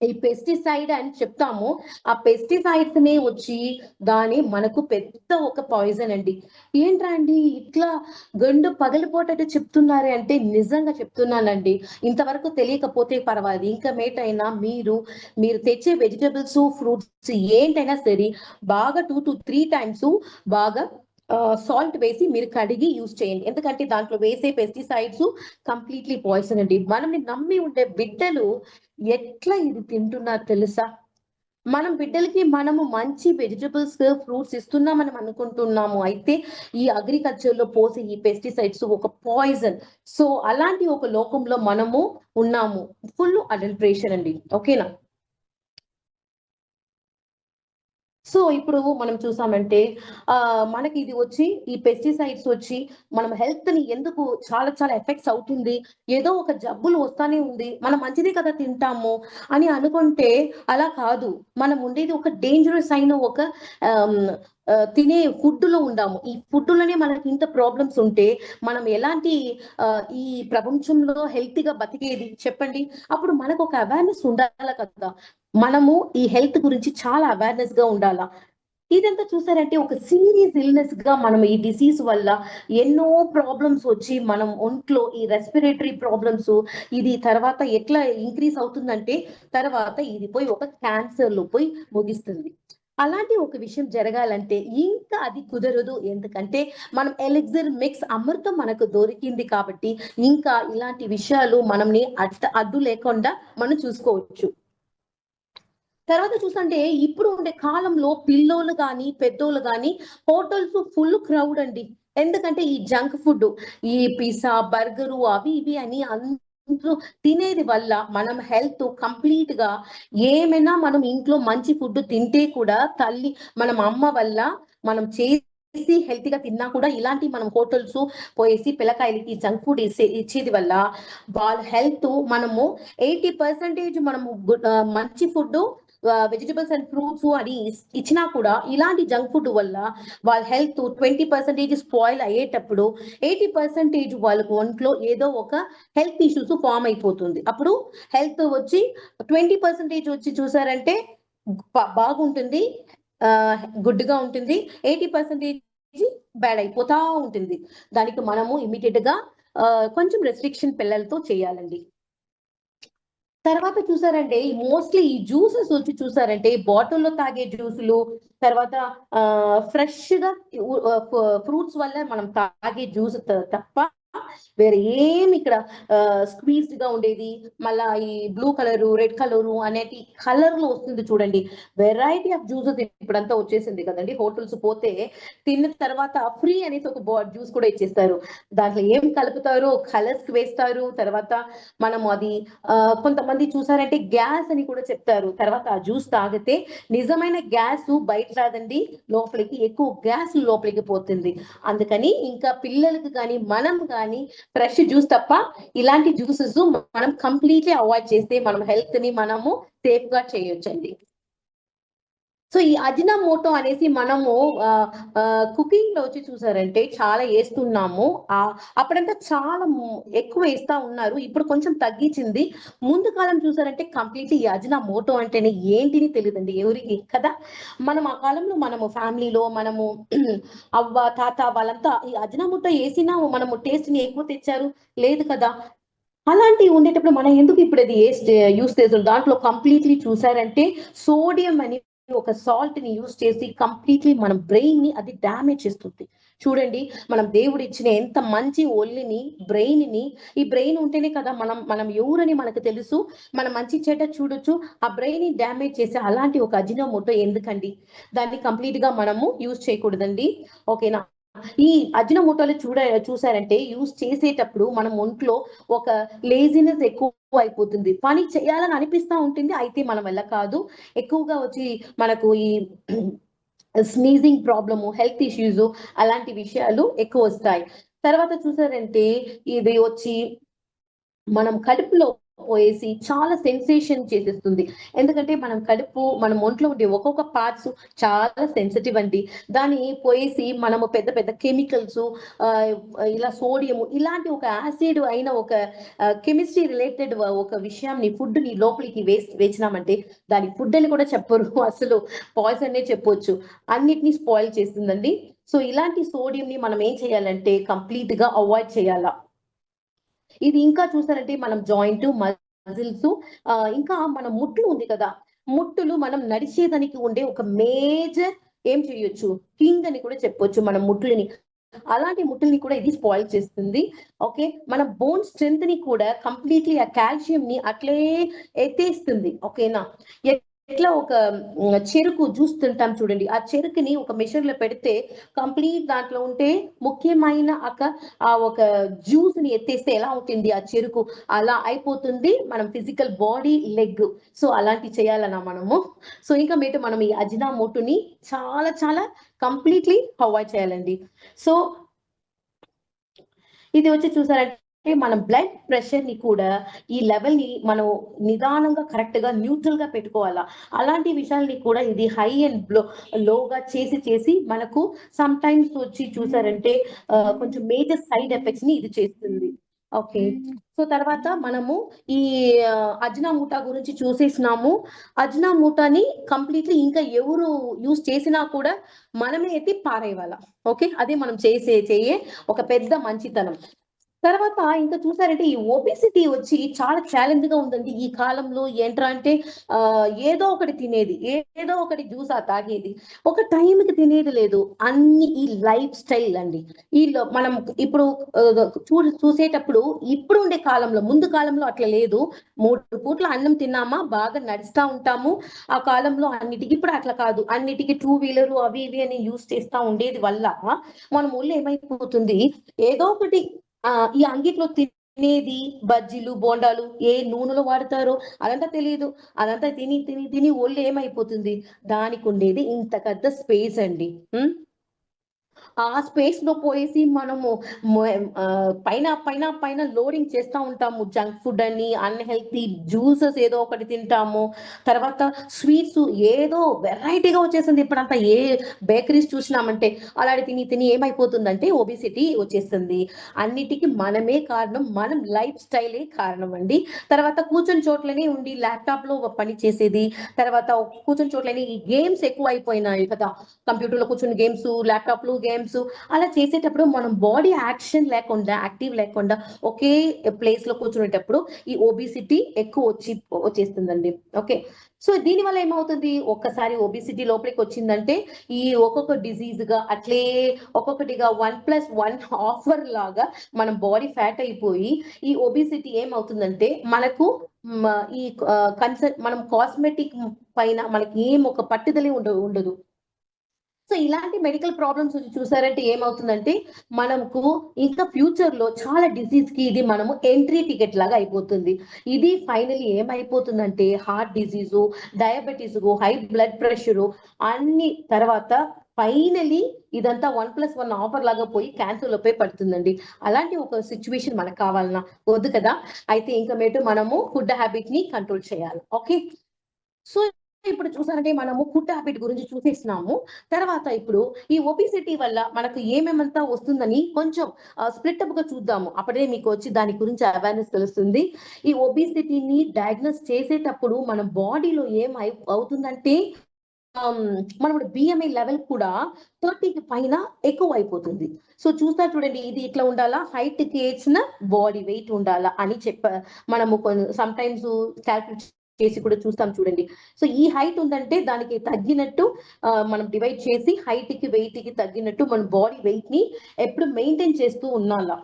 ఈ పెస్టిసైడ్ అని చెప్తాము, ఆ పెస్టిసైడ్స్ నే వచ్చి దాని మనకు పెద్ద ఒక పాయిజన్ అండి. ఏంట్రా అండి ఇట్లా గండు పగలిపోటట్టు చెప్తున్నారే అంటే నిజంగా చెప్తున్నానండి. ఇంతవరకు తెలియకపోతే పర్వాలేదు, ఇంకా మేటైనా మీరు తెచ్చే వెజిటబుల్స్, ఫ్రూట్స్ ఏంటైనా సరే బాగా 2 to 3 times బాగా సాల్ట్ వేసి మీరు కడిగి యూజ్ చేయండి. ఎందుకంటే దాంట్లో వేసే పెస్టిసైడ్స్ కంప్లీట్లీ పాయిజన్ అండి. మనల్ని నమ్మి ఉండే బిడ్డలు ఎట్లా ఇది తింటున్నారు తెలుసా. మనం బిడ్డలకి మనము మంచి వెజిటబుల్స్, ఫ్రూట్స్ ఇస్తున్నామని అనుకుంటున్నాము, అయితే ఈ అగ్రికల్చర్ లో పోసే ఈ పెస్టిసైడ్స్ ఒక పాయిజన్. సో అలాంటి ఒక లోకంలో మనము ఉన్నాము, ఫుల్ అడల్ట్రేషన్ అండి. ఓకేనా, సో ఇప్పుడు మనం చూసామంటే మనకి ఇది వచ్చి ఈ పెస్టిసైడ్స్ వచ్చి మనం హెల్త్ ని ఎందుకు చాలా చాలా ఎఫెక్ట్స్ అవుతుంది. ఏదో ఒక జబ్బులు వస్తానే ఉంది, మనం మంచిదే కదా తింటాము అని అనుకుంటే అలా కాదు. మనం ఉండేది ఒక డేంజరస్ అయిన ఒక తినే ఫుడ్ లో ఉండాము. ఈ ఫుడ్ లోనే మనకి ఇంత ప్రాబ్లమ్స్ ఉంటే మనం ఎలాంటి ఈ ప్రపంచంలో హెల్తీగా బతికేది చెప్పండి. అప్పుడు మనకు ఒక అవేర్నెస్ ఉండాలి కదా, మనము ఈ హెల్త్ గురించి చాలా అవేర్నెస్ గా ఉండాలా. ఇదంతా చూసారంటే ఒక సీరియస్ ఇల్నెస్ గా మనం ఈ డిసీజ్ వల్ల ఎన్నో ప్రాబ్లమ్స్ వచ్చి మనం ఒంట్లో ఈ రెస్పిరేటరీ ప్రాబ్లమ్స్, ఇది తర్వాత ఎట్లా ఇంక్రీస్ అవుతుందంటే తర్వాత ఇది పోయి ఒక క్యాన్సర్ లో పోయి ముగిస్తుంది. అలాంటి ఒక విషయం జరగాలంటే ఇంకా అది కుదరదు. ఎందుకంటే మనం ఎలిక్సిర్ మిక్స్ అమృతం మనకు దొరికింది కాబట్టి ఇంకా ఇలాంటి విషయాలు మనల్ని అడ్డు లేకుండా మనం చూసుకోవచ్చు. తర్వాత చూసంటే ఇప్పుడు ఉండే కాలంలో పిల్లోళ్ళు గాని, పెద్దోళ్ళు గాని హోటల్స్ ఫుల్ క్రౌడ్ అండి. ఎందుకంటే ఈ జంక్ ఫుడ్, ఈ పిజ్జా, బర్గరు అవి ఇవి అని అందరూ తినేది వల్ల మనం హెల్త్ కంప్లీట్‌గా ఏమైనా మనం ఇంట్లో మంచి ఫుడ్ తింటే కూడా మనం అమ్మ వల్ల మనం చేసి హెల్తీగా తిన్నా కూడా ఇలాంటి మనం హోటల్స్ పోయేసి పిల్లకాయలకి జంక్ ఫుడ్ ఇచ్చేది వల్ల వాళ్ళ హెల్త్ మనము 80% మనము మంచి ఫుడ్ వెజిటబుల్స్ అండ్ ఫ్రూట్స్ అని ఇచ్చినా కూడా ఇలాంటి జంక్ ఫుడ్ వల్ల వాళ్ళ హెల్త్ 20% స్పాయిల్ అయ్యేటప్పుడు 80% వాళ్ళకు ఒంట్లో ఏదో ఒక హెల్త్ ఇష్యూస్ ఫామ్ అయిపోతుంది. అప్పుడు హెల్త్ వచ్చి 20% వచ్చి చూసారంటే బాగుంటుంది, గుడ్గా ఉంటుంది, 80% బ్యాడ్ అయిపోతా ఉంటుంది. దానికి మనము ఇమీడియట్ గా కొంచెం రెస్ట్రిక్షన్ పిల్లలతో చేయాలండి. తర్వాత చూసారంటే మోస్ట్లీ ఈ జ్యూసెస్ వచ్చి చూసారంటే బాటిల్లో తాగే జ్యూసులు, తర్వాత ఫ్రెష్ గా ఫ్రూట్స్ వల్ల మనం తాగే జ్యూస్ తప్ప వేరే ఏమి ఇక్కడ స్క్వీజ్డ్ గా ఉండేది, మళ్ళా ఈ బ్లూ కలరు, రెడ్ కలరు అనేటి కలర్ లో వస్తుంది చూడండి. వెరైటీ ఆఫ్ జ్యూసెస్ ఇప్పుడంతా వచ్చేసింది కదండి. హోటల్స్ పోతే తిన్న తర్వాత ఫ్రీ అనేసి ఒక జ్యూస్ కూడా ఇచ్చేస్తారు. దాంట్లో ఏం కలుపుతారు, కలర్స్ వేస్తారు. తర్వాత మనము అది కొంతమంది చూసారంటే గ్యాస్ అని కూడా చెప్తారు. తర్వాత ఆ జ్యూస్ తాగితే నిజమైన గ్యాస్ బయట రాదండి, లోపలికి ఎక్కువ గ్యాస్ లోపలికి పోతుంది. అందుకని ఇంకా పిల్లలకి కానీ మనం కానీ ఫ్రెష్ జ్యూస్ తప్ప ఇలాంటి జ్యూసెస్ మనం కంప్లీట్లీ అవాయిడ్ చేస్తే మనం హెల్త్ ని మనము సేఫ్ గా చేయొచ్చండి. సో ఈ అజినోమోటో అనేసి మనము కుకింగ్ లో వచ్చి చూసారంటే చాలా వేస్తున్నాము. అప్పుడంతా చాలా ఎక్కువ వేస్తా ఉన్నారు, ఇప్పుడు కొంచెం తగ్గించింది. ముందు కాలం చూసారంటే కంప్లీట్లీ ఈ అజినోమోటో అంటేనే ఏంటిని తెలియదండి ఎవరికి కదా. మనం ఆ కాలంలో మనము ఫ్యామిలీలో మనము అవ్వ తాత వాళ్ళంతా ఈ అజినోమోటో వేసినా మనము టేస్ట్ ని ఎక్కువ తెచ్చారు లేదు కదా. అలాంటివి ఉండేటప్పుడు మనం ఎందుకు ఇప్పుడు అది యూస్ చేస్తాం. దాంట్లో కంప్లీట్లీ చూసారంటే సోడియం అని ఒక సాల్ట్ ని యూస్ చేసి కంప్లీట్లీ మన బ్రెయిన్ ని అది డ్యామేజ్ చేస్తుంది. చూడండి, మనం దేవుడు ఇచ్చిన ఎంత మంచి ఒళ్ళిని, బ్రెయిన్ ని, ఈ బ్రెయిన్ ఉంటేనే కదా మనం మనం ఎవరని మనకు తెలుసు, మనం మంచి చెడ్డ చూడొచ్చు. ఆ బ్రెయిన్ ని డ్యామేజ్ చేసే అలాంటి ఒక అజినోమోటో ఎందుకండి, దాన్ని కంప్లీట్ గా మనము యూజ్ చేయకూడదండి. ఓకేనా. ఈ అజినోమోటోలు చూసారంటే యూజ్ చేసేటప్పుడు మనం ఒంట్లో ఒక లేజినెస్ ఎక్కువ అయిపోతుంది. పని చేయాలని అనిపిస్తా ఉంటుంది, అయితే మన వల్ల కాదు. ఎక్కువగా వచ్చి మనకు ఈ స్నీజింగ్ ప్రాబ్లము, హెల్త్ ఇష్యూస్ అలాంటి విషయాలు ఎక్కువ వస్తాయి. తర్వాత చూసారంటే ఇది వచ్చి మనం కడుపులో పోయేసి చాలా సెన్సేషన్ చేసేస్తుంది. ఎందుకంటే మనం ఒంట్లో ఉండే ఒక్కొక్క పార్ట్స్ చాలా సెన్సిటివ్ అండి. దాన్ని పోయేసి మనము పెద్ద పెద్ద కెమికల్స్, ఇలా సోడియం ఇలాంటి ఒక యాసిడ్ అయిన ఒక కెమిస్ట్రీ రిలేటెడ్ ఒక విషయాన్ని ఫుడ్ ని లోపలికి వేసినామంటే దాని ఫుడ్ అని కూడా చెప్పరు, అసలు పాయిజన్ అనే చెప్పొచ్చు. అన్నిటినీ స్పాయిల్ చేస్తుందండి. సో ఇలాంటి సోడియం ని మనం ఏం చేయాలంటే కంప్లీట్ గా అవాయిడ్ చేయాలా. ఇది ఇంకా చూసారంటే మనం జాయింట్ మజిల్స్, ఇంకా మన ముట్లు ఉంది కదా, ముట్టులు మనం నడిచేదానికి ఉండే ఒక మేజర్ ఏం చేయొచ్చు, కింగ్ అని కూడా చెప్పొచ్చు మన ముట్లని. అలాంటి ముట్టుల్ని కూడా ఇది స్పాయిల్ చేస్తుంది. ఓకే, మన బోన్ స్ట్రెంత్ ని కూడా కంప్లీట్లీ ఆ కాల్షియం ని అట్లే ఎత్తేస్తుంది. ఓకేనా. ఎట్లా ఒక చెరుకు జ్యూస్ తింటాం చూడండి, ఆ చెరుకుని ఒక మెషిన్ లో పెడితే కంప్లీట్ దాంట్లో ఉంటే ముఖ్యమైన ఆ ఒక జ్యూస్ ని ఎత్తేస్తే ఎలా ఉంటుంది ఆ చెరుకు, అలా అయిపోతుంది మనం ఫిజికల్ బాడీ లెగ్. సో అలాంటి చేయాలన్నా మనము. సో ఇంకా మీతో మనం ఈ అజినోమోటోని చాలా చాలా కంప్లీట్లీ అవాయిడ్ చేయాలండి. సో ఇది వచ్చి చూసారంటే మన బ్లడ్ ప్రెషర్ ని కూడా ఈ లెవెల్ ని మనం నిదానంగా కరెక్ట్ గా న్యూట్రల్ గా పెట్టుకోవాలా. అలాంటి విషయాల్ని కూడా ఇది హై అండ్ లోగా చేసి మనకు సమ్ టైమ్స్ వచ్చి చూసారంటే కొంచెం మేజర్ సైడ్ ఎఫెక్ట్స్ ని ఇది చేస్తుంది. ఓకే. సో తర్వాత మనము ఈ అజినోమోటో గురించి చూసేసినాము. అజినోమోటోని కంప్లీట్లీ ఇంకా ఎవరు యూజ్ చేసినా కూడా మనమే ఎత్తి పారేయాల. ఓకే, అదే మనం చేయే ఒక పెద్ద మంచితనం. తర్వాత ఇంకా చూసారంటే ఈ ఒబేసిటీ వచ్చి చాలా ఛాలెంజ్ గా ఉందండి ఈ కాలంలో. ఏంట్రా అంటే ఏదో ఒకటి తినేది, ఏదో ఒకటి జ్యూస్ తాగేది, ఒక టైంకి తినేది లేదు. అన్ని ఈ లైఫ్ స్టైల్ అండి. ఈ మనం ఇప్పుడు చూసేటప్పుడు ఇప్పుడు ఉండే కాలంలో, ముందు కాలంలో అట్లా లేదు. 3 పూట్ల అన్నం తిన్నామా బాగా నడుస్తా ఉంటాము. ఆ కాలంలో అన్నిటికి, ఇప్పుడు అట్లా కాదు. అన్నిటికీ 2 వీలర్ అవి ఇవి అని యూస్ చేస్తా ఉండేది వల్ల మన ఊళ్ళో ఏమైపోతుంది, ఏదో ఒకటి ఈ అంగిట్లో తినేది బజ్జీలు, బోండాలు ఏ నూనెలో వాడతారో అదంతా తెలియదు. అదంతా తిని తిని తిని ఒళ్ళు ఏమైపోతుంది, దానికి ఉండేది ఇంత పెద్ద స్పేస్ అండి. ఆ స్పేస్ లో పోయేసి మనము పైన పైన పైన లోడింగ్ చేస్తూ ఉంటాము. జంక్ ఫుడ్ అని, అన్హెల్తీ జ్యూసెస్ ఏదో ఒకటి తింటాము. తర్వాత స్వీట్స్ ఏదో వెరైటీగా వచ్చేసింది ఇప్పుడంతా. ఏ బేకరీస్ చూసినామంటే అలాంటి తిని తిని ఏమైపోతుందంటే ఒబిసిటీ వచ్చేస్తుంది. అన్నిటికీ మనమే కారణం, మనం లైఫ్ స్టైలే కారణం అండి. తర్వాత కూర్చొని చోట్లనే ఉండి ల్యాప్టాప్ లో పని చేసేది, తర్వాత కూర్చొని చోట్లనే ఈ గేమ్స్ ఎక్కువ అయిపోయినాయి కదా. కంప్యూటర్ లో కూర్చొని గేమ్స్, ల్యాప్టాప్ లో గేమ్స్ అలా చేసేటప్పుడు మనం బాడీ యాక్షన్ లేకుండా, యాక్టివ్ లేకుండా ఒకే ప్లేస్ లో కూర్చునేటప్పుడు ఈ ఒబిసిటీ ఎక్కువ వచ్చేస్తుందండి. ఓకే. సో దీని వల్ల ఏమవుతుంది, ఒక్కసారి ఒబిసిటీ లోపలికి వచ్చిందంటే ఈ ఒక్కొక్క డిజీజ్ గా అట్లే ఒక్కొక్కటిగా 1+1 ఆఫర్ లాగా మనం బాడీ ఫ్యాట్ అయిపోయి ఈ ఒబిసిటీ ఏమవుతుందంటే మనకు ఈ మనం కాస్మెటిక్ పైన మనకి ఏం ఒక పట్టుదలే ఉండదు. సో ఇలాంటి మెడికల్ ప్రాబ్లమ్స్ చూసారంటే ఏమవుతుందంటే మనకు ఇంకా ఫ్యూచర్ లో చాలా డిసీజ్ కి ఇది మనము ఎంట్రీ టికెట్ లాగా అయిపోతుంది. ఇది ఫైనలీ ఏమైపోతుందంటే heart disease, diabetes, high blood pressure అన్ని తర్వాత ఫైనలీ ఇదంతా 1+1 ఆఫర్ లాగా పోయి క్యాన్సర్ లోపే పడుతుందండి. అలాంటి ఒక సిచ్యువేషన్ మనకు కావాలన్నా వద్దు కదా. అయితే ఇంకా మనము ఫుడ్ హ్యాబిట్ ని కంట్రోల్ చేయాలి. ఓకే. సో ఇప్పుడు చూసారంటే మనము ఫుడ్ హ్యాబిట్ గురించి చూసేసినాము. తర్వాత ఇప్పుడు ఈ ఒబిసిటీ వల్ల మనకు ఏమేమంతా వస్తుందని కొంచెం స్ప్లిట్ అప్ గా చూద్దాము. అప్పుడే మీకు వచ్చి దాని గురించి అవేర్నెస్ తెలుస్తుంది. ఈ ఒబిసిటీని డయాగ్నోస్ చేసేటప్పుడు మన బాడీలో అవుతుందంటే మనం బిఎంఐ లెవెల్ కూడా 30కి పైన ఎక్కువ అయిపోతుంది. సో చూస్తా చూడండి, ఇది ఇట్లా ఉండాలా, హైట్ కి ఏడ్చిన బాడీ వెయిట్ ఉండాలా అని మనము సమ్ టైమ్స్ క్యాల్కులేట్ చేసి కూడా చూస్తాం చూడండి. సో ఈ హైట్ ఉందంటే దానికి తగ్గినట్టు మనం డివైడ్ చేసి హైట్ కి వెయిట్ కి తగ్గినట్టు మన బాడీ వెయిట్ ని ఎప్పుడు మెయింటైన్ చేస్తూ ఉండాలా.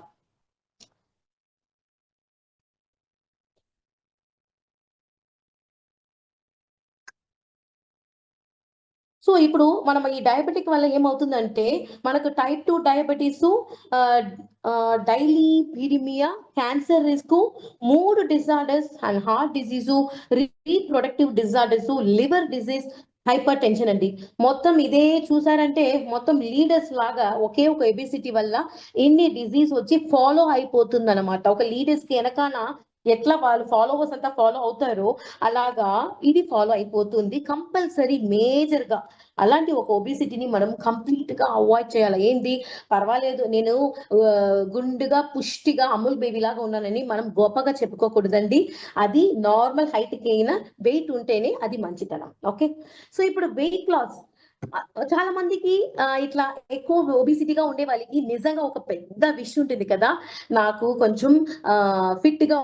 సో ఇప్పుడు మనం ఈ డయాబెటిక్ వల్ల ఏమవుతుందంటే మనకు type 2 diabetes, dyslipidemia, cancer risk, 3 disorders and heart disease, reproductive disorders, liver disease, hypertension అండి. మొత్తం ఇదే చూసారంటే మొత్తం లీడర్స్ లాగా ఒకే ఒక ఎబిసిటీ వల్ల ఎన్ని డిజీజ్ వచ్చి ఫాలో అయిపోతుంది అనమాట. ఒక లీడర్స్ కి వెనకాల ఎట్లా వాళ్ళు ఫాలోవర్స్ అంతా ఫాలో అవుతారో అలాగా ఇది ఫాలో అయిపోతుంది కంపల్సరీ మేజర్ గా. అలాంటి ఒక ఒబిసిటీని మనం కంప్లీట్ గా అవాయిడ్ చేయాలి. ఏంటి పర్వాలేదు నేను గుండుగా పుష్టిగా అమూల్ బేబీ లాగా ఉన్నానని మనం గొప్పగా చెప్పుకోకూడదండి. అది నార్మల్ హైట్ కి అయినా వెయిట్ ఉంటేనే అది మంచితనం. ఓకే. సో ఇప్పుడు వెయిట్ లాస్ చాలా మందికి ఇట్లా ఎక్కువ ఒబిసిటీగా ఉండే వాళ్ళకి నిజంగా ఒక పెద్ద విషయం ఉంటుంది కదా, నాకు కొంచెం ఫిట్ గా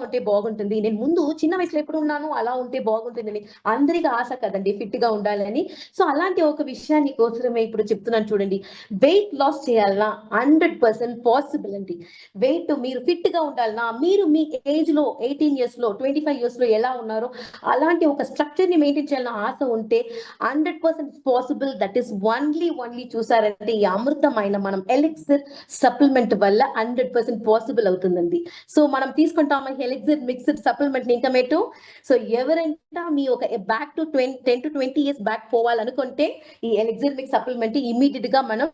ఉంటే బాగుంటుంది, నేను ముందు చిన్న వయసులో ఎప్పుడు ఉన్నాను అలా ఉంటే బాగుంటుందని అందరికి ఆశ కదండి ఫిట్ గా ఉండాలని. సో అలాంటి ఒక విషయాన్ని కోసమే ఇప్పుడు చెప్తున్నాను చూడండి. వెయిట్ లాస్ చేయాలన్నా 100% పాసిబుల్ అండి. వెయిట్ మీరు ఫిట్ గా ఉండాలన్నా మీరు మీ ఏజ్ లో 18 years లో 25 years లో ఎలా ఉన్నారో అలాంటి ఒక స్ట్రక్చర్ ని మెయింటైన్ చేయాలన్న ఆశ ఉంటే 100% పాసిబుల్. దట్ ఈస్ ఓన్లీ చూసారంటే ఈ అమృతమైన మనం ఎలిక్సిర్ సప్లిమెంట్ వల్ల 100% పాసిబుల్ అవుతుందండి. సో మనం తీసుకుంటామా ఎలిక్సిర్ మిక్స్డ్ సప్లిమెంట్ ఇంకా సో ఎవరైనా మీ ఒక back to 10 to 20 years back పోవాలనుకుంటే ఈ ఎలిక్సిర్ మిక్స్ సప్లిమెంట్ ఇమీడియట్ గా మనం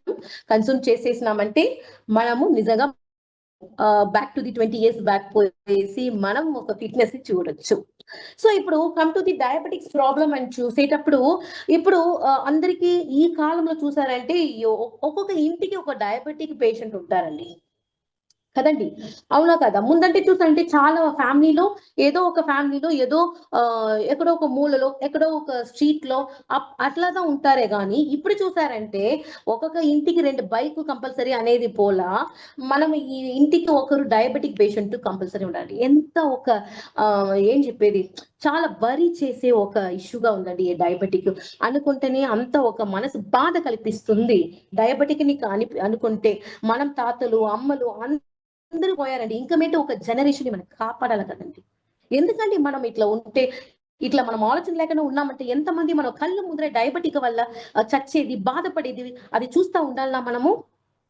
కన్సూమ్ చేసేసినామంటే మనము నిజంగా back to the 20 years back పోయేసి మనం ఒక ఫిట్నెస్ ని చూడొచ్చు. సో ఇప్పుడు come to the diabetics problem అని చూసేటప్పుడు ఇప్పుడు అందరికి ఈ కాలంలో చూసారంటే ఒక్కొక్క ఇంటికి ఒక డయాబెటిక్ పేషెంట్ ఉంటారండి. కదండి. అవునా కదా? ముందంటే చూసారంటే చాలా ఫ్యామిలీలో ఒక ఫ్యామిలీలో ఏదో ఎక్కడో ఒక మూలలో, ఎక్కడో ఒక స్ట్రీట్‌లో అట్లాగా ఉంటారే గానీ, ఇప్పుడు చూసారంటే ఒక్కొక్క ఇంటికి 2 బైకు కంపల్సరీ అనేది పోలా, మనం ఈ ఇంటికి ఒకరు డయాబెటిక్ పేషెంట్ కంపల్సరీ ఉండాలి. ఎంత ఒక ఏం చెప్పేది? చాలా వరీ చేసే ఒక ఇష్యూగా ఉందండి ఈ డయాబెటిక్. అనుకుంటేనే అంత ఒక మనసు బాధ కల్పిస్తుంది. డయాబెటిక్‌ని అనుకుంటే మనం తాతలు, అమ్మలు అందరూ పోయారండి. ఇంకమేంటి ఒక జనరేషన్‌ని మనం కాపాడాలి కదండీ! ఎందుకండి మనం ఇట్లా ఉంటే, ఇట్లా మనం ఆలోచన లేకుండా ఉన్నామంటే ఎంతమంది మన కళ్ళ ముందరే డయాబెటిక్ వల్ల చచ్చేది, బాధపడేది అది చూస్తా ఉండాలా మనము?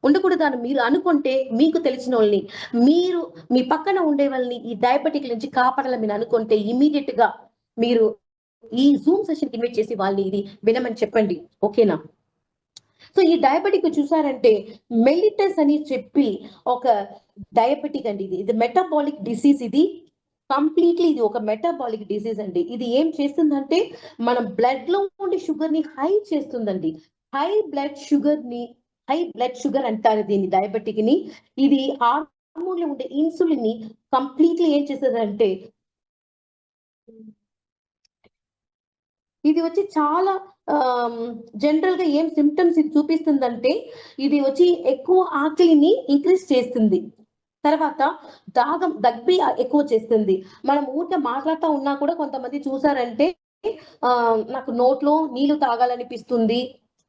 ఉండకూడదు అని మీరు అనుకుంటే, మీకు తెలిసినోళ్ళని, మీరు మీ పక్కన ఉండే వాళ్ళని ఈ డయాబెటిక్ నుంచి కాపాడాలని మీరు అనుకుంటే ఇమ్మీడియేట్‌గా మీరు ఈ జూమ్ సెషన్‌కి ఇన్వైట్ చేసి వాళ్ళని ఇది వినమని చెప్పండి. ఓకేనా? సో ఈ డయాబెటిక్ చూసారంటే మెల్లిటస్ అని చెప్పి ఒక డయాబెటిక్ అండి ఇది. ఇది మెటబాలిక్ డిసీజ్ ఇది. కంప్లీట్‌లీ ఇది ఒక మెటబాలిక్ డిసీజ్ అండి. ఇది ఏం చేస్తుందంటే మన బ్లడ్‌లో ఉండే షుగర్‌ని హై చేస్తుందండి. హై బ్లడ్ షుగర్‌ని హై బ్లడ్ షుగర్ అంటారు దీన్ని డయాబెటిక్‌ని. ఇది హార్మోన్‌లో ఉండే ఇన్సులిన్‌ని కంప్లీట్‌లీ ఏం చేస్తదంటే ఇది వచ్చి చాలా ఆహ్, జనరల్‌గా ఏం సింప్టమ్స్ ఇది చూపిస్తుందంటే, ఇది వచ్చి ఎక్కువ ఆకలిని ఇంక్రీజ్ చేస్తుంది. తర్వాత దప్పి ఎక్కువ చేస్తుంది. మనం ఊరికే మాట్లాడుతా ఉన్నా కూడా కొంతమంది చూసారంటే నాకు నోట్లో నీళ్లు తాగాలనిపిస్తుంది.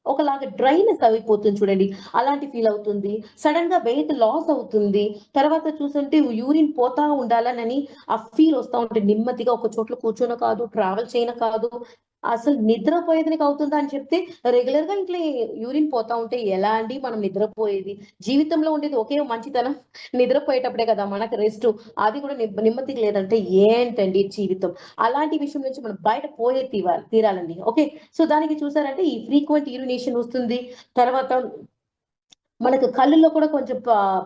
ఒకలాగా డ్రైనెస్ అయిపోతుంది చూడండి. అలాంటి ఫీల్ అవుతుంది. సడెన్‌గా వెయిట్ లాస్ అవుతుంది. తర్వాత చూసుంటే యూరిన్ పోతా ఉండాలనని ఆ ఫీల్ వస్తా ఉంటది. నెమ్మదిగా ఒక చోట్ల కూర్చొనో కాదు, ట్రావెల్ చేయనో కాదు. అసలు నిద్రపోయేదానికి అవుతుందా అని చెప్తే రెగ్యులర్‌గా ఇట్లా యూరిన్ పోతా ఉంటే ఎలా అండి మనం నిద్రపోయేది? జీవితంలో ఉండేది ఒకే మంచితనం నిద్రపోయేటప్పుడే కదా మనకు రెస్టు. అది కూడా నెమ్మదిగా లేదంటే ఏంటండి జీవితం? అలాంటి విషయం నుంచి మనం బయట పోయే తీరాలండి. ఓకే. సో, దానికి చూసారంటే ఈ ఫ్రీక్వెంట్ యూరినేషన్ వస్తుంది. తర్వాత మనకు కళ్ళులో కూడా కొంచెం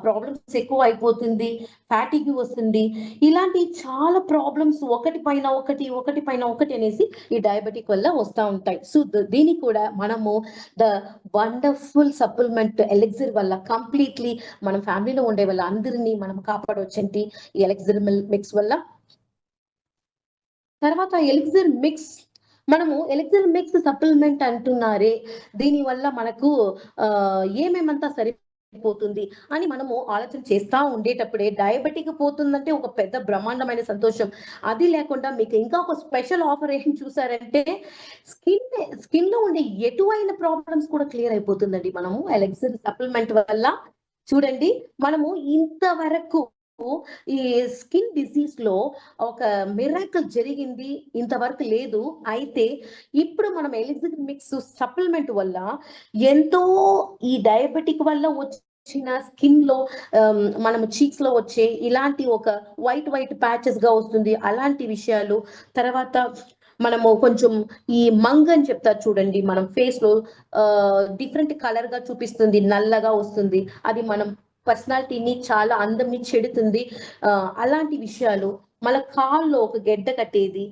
ప్రాబ్లమ్స్ ఎక్కువ అయిపోతుంది. ఫాటిగ్ వస్తుంది. ఇలాంటి చాలా ప్రాబ్లమ్స్ ఒకటి పైన ఒకటి, ఒకటి పైన ఒకటి అనేసి ఈ డయాబెటిక్ వల్ల వస్తా ఉంటాయి. సో, దీనికి కూడా మనము ద వండర్‌ఫుల్ సప్లిమెంట్ ఎలిక్సిర్ వల్ల కంప్లీట్‌లీ మన ఫ్యామిలీలో ఉండే వాళ్ళందరిని మనం కాపాడొచ్చండి. ఈ ఎలిక్సిర్ మిక్స్ వల్ల. తర్వాత ఎలిక్సిర్ మిక్స్ సప్లిమెంట్ అంటున్నారే, దీనివల్ల మనకు ఏమేమంతా సరిపోతుంది అని మనము ఆలోచన చేస్తా ఉండేటప్పుడే డయాబెటిక్ పోతుందంటే ఒక పెద్ద బ్రహ్మాండమైన సంతోషం. అది లేకుండా మీకు ఇంకా ఒక స్పెషల్ ఆఫర్ ఏం చూసారంటే స్కిన్‌లో ఉండే ఎటువైన ప్రాబ్లమ్స్ కూడా క్లియర్ అయిపోతుందండి మనము ఎలిక్సిర్ సప్లిమెంట్ వల్ల. చూడండి మనము ఇంతవరకు ఈ స్కిన్ డిసీజ్‌లో ఒక మిరాకిల్ జరిగింది. ఇంతవరకు లేదు. అయితే ఇప్పుడు మనం ఎలిక్సిర్ మిక్స్ సప్లిమెంట్ వల్ల ఎంతో ఈ డయాబెటిక్ వల్ల వచ్చిన స్కిన్‌లో మనం చీక్స్‌లో వచ్చే ఇలాంటి ఒక వైట్ ప్యాచెస్‌గా వస్తుంది. అలాంటి విషయాలు. తర్వాత మనము కొంచెం ఈ మంగ్ అని చెప్తారు చూడండి. మనం ఫేస్‌లో డిఫరెంట్ కలర్‌గా చూపిస్తుంది. నల్లగా వస్తుంది. అది మనం పర్సనాలిటీని చాలా అందంని చెడుతుంది. అలాంటి విషయాలు. మళ్ళా కాల్లో ఒక గెడ్డ కట్టేది.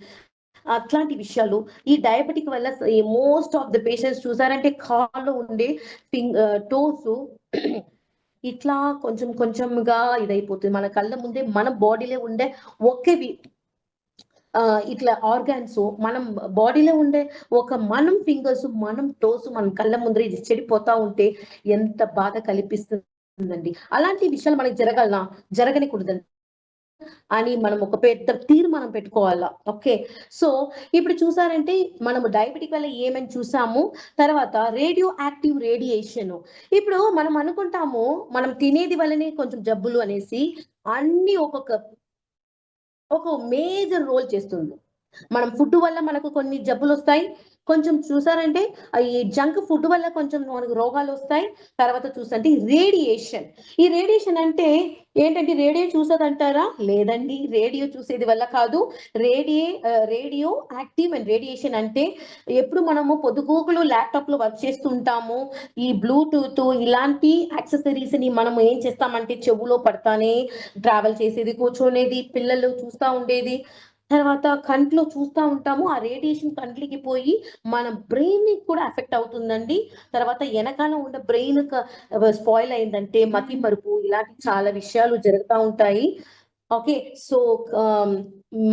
అట్లాంటి విషయాలు. ఈ డయాబెటిక్ వల్ల ఈ మోస్ట్ ఆఫ్ ద పేషెంట్స్ చూసారంటే కాల్లో ఉండే టోసు ఇట్లా కొంచెం కొంచెంగా ఇదైపోతుంది. మన కళ్ళ ముందే మన బాడీలో ఉండే ఒకేవి ఇట్లా ఆర్గాన్స్ మనం బాడీలో ఉండే మనం ఫింగర్స్, మనం టోస్ మన కళ్ళ ముందర ఇది చెడిపోతా ఉంటే ఎంత బాధ కల్పిస్తుందండి. అలాంటి విషయాలు మనకు జరగనికూడదండి అని మనం ఒక పెద్ద తీర్మానం పెట్టుకోవాలా. ఓకే. సో, ఇప్పుడు చూసారంటే మనము డయాబెటిక్ వల్ల ఏమని చూసాము. తర్వాత రేడియో యాక్టివ్ రేడియేషను. ఇప్పుడు మనం అనుకుంటాము, మనం తినేది వల్లనే కొంచెం జబ్బులు అనేసి. అన్నీ ఒక మేజర్ రోల్ చేస్తుంది. మనం ఫుడ్ వల్ల మనకు కొన్ని జబ్బులొస్తాయి. కొంచెం చూసారంటే ఈ జంక్ ఫుడ్ వల్ల కొంచెం మనకు రోగాలొస్తాయి. తర్వాత చూసంటే రేడియేషన్. ఈ రేడియేషన్ అంటే ఏంటంటే రేడియో చూసేదంటారా? లేదండి. రేడియో చూసేది వల్ల కాదు. రేడియో యాక్టివ్ అండ్ రేడియేషన్ అంటే ఎప్పుడు మనము పొద్దుగూకులు ల్యాప్‌టాప్‌లో వర్క్ చేస్తూ ఉంటాము. ఈ బ్లూటూత్ ఇలాంటి యాక్సెసరీస్‌ని మనం ఏం చేస్తామంటే చెవులో పడతానే ట్రావెల్ చేసేది, కూర్చునేది, పిల్లలు చూస్తా ఉండేది. తర్వాత కంట్లో చూస్తూ ఉంటాము, ఆ రేడియేషన్ కంట్లోకి పోయి మన బ్రెయిన్ కూడా ఎఫెక్ట్ అవుతుందండి. తర్వాత వెనకాల ఉన్న బ్రెయిన్ స్పాయిల్ అయిందంటే మతి మరుపు ఇలాంటి చాలా విషయాలు జరుగుతూ ఉంటాయి. ఓకే. సో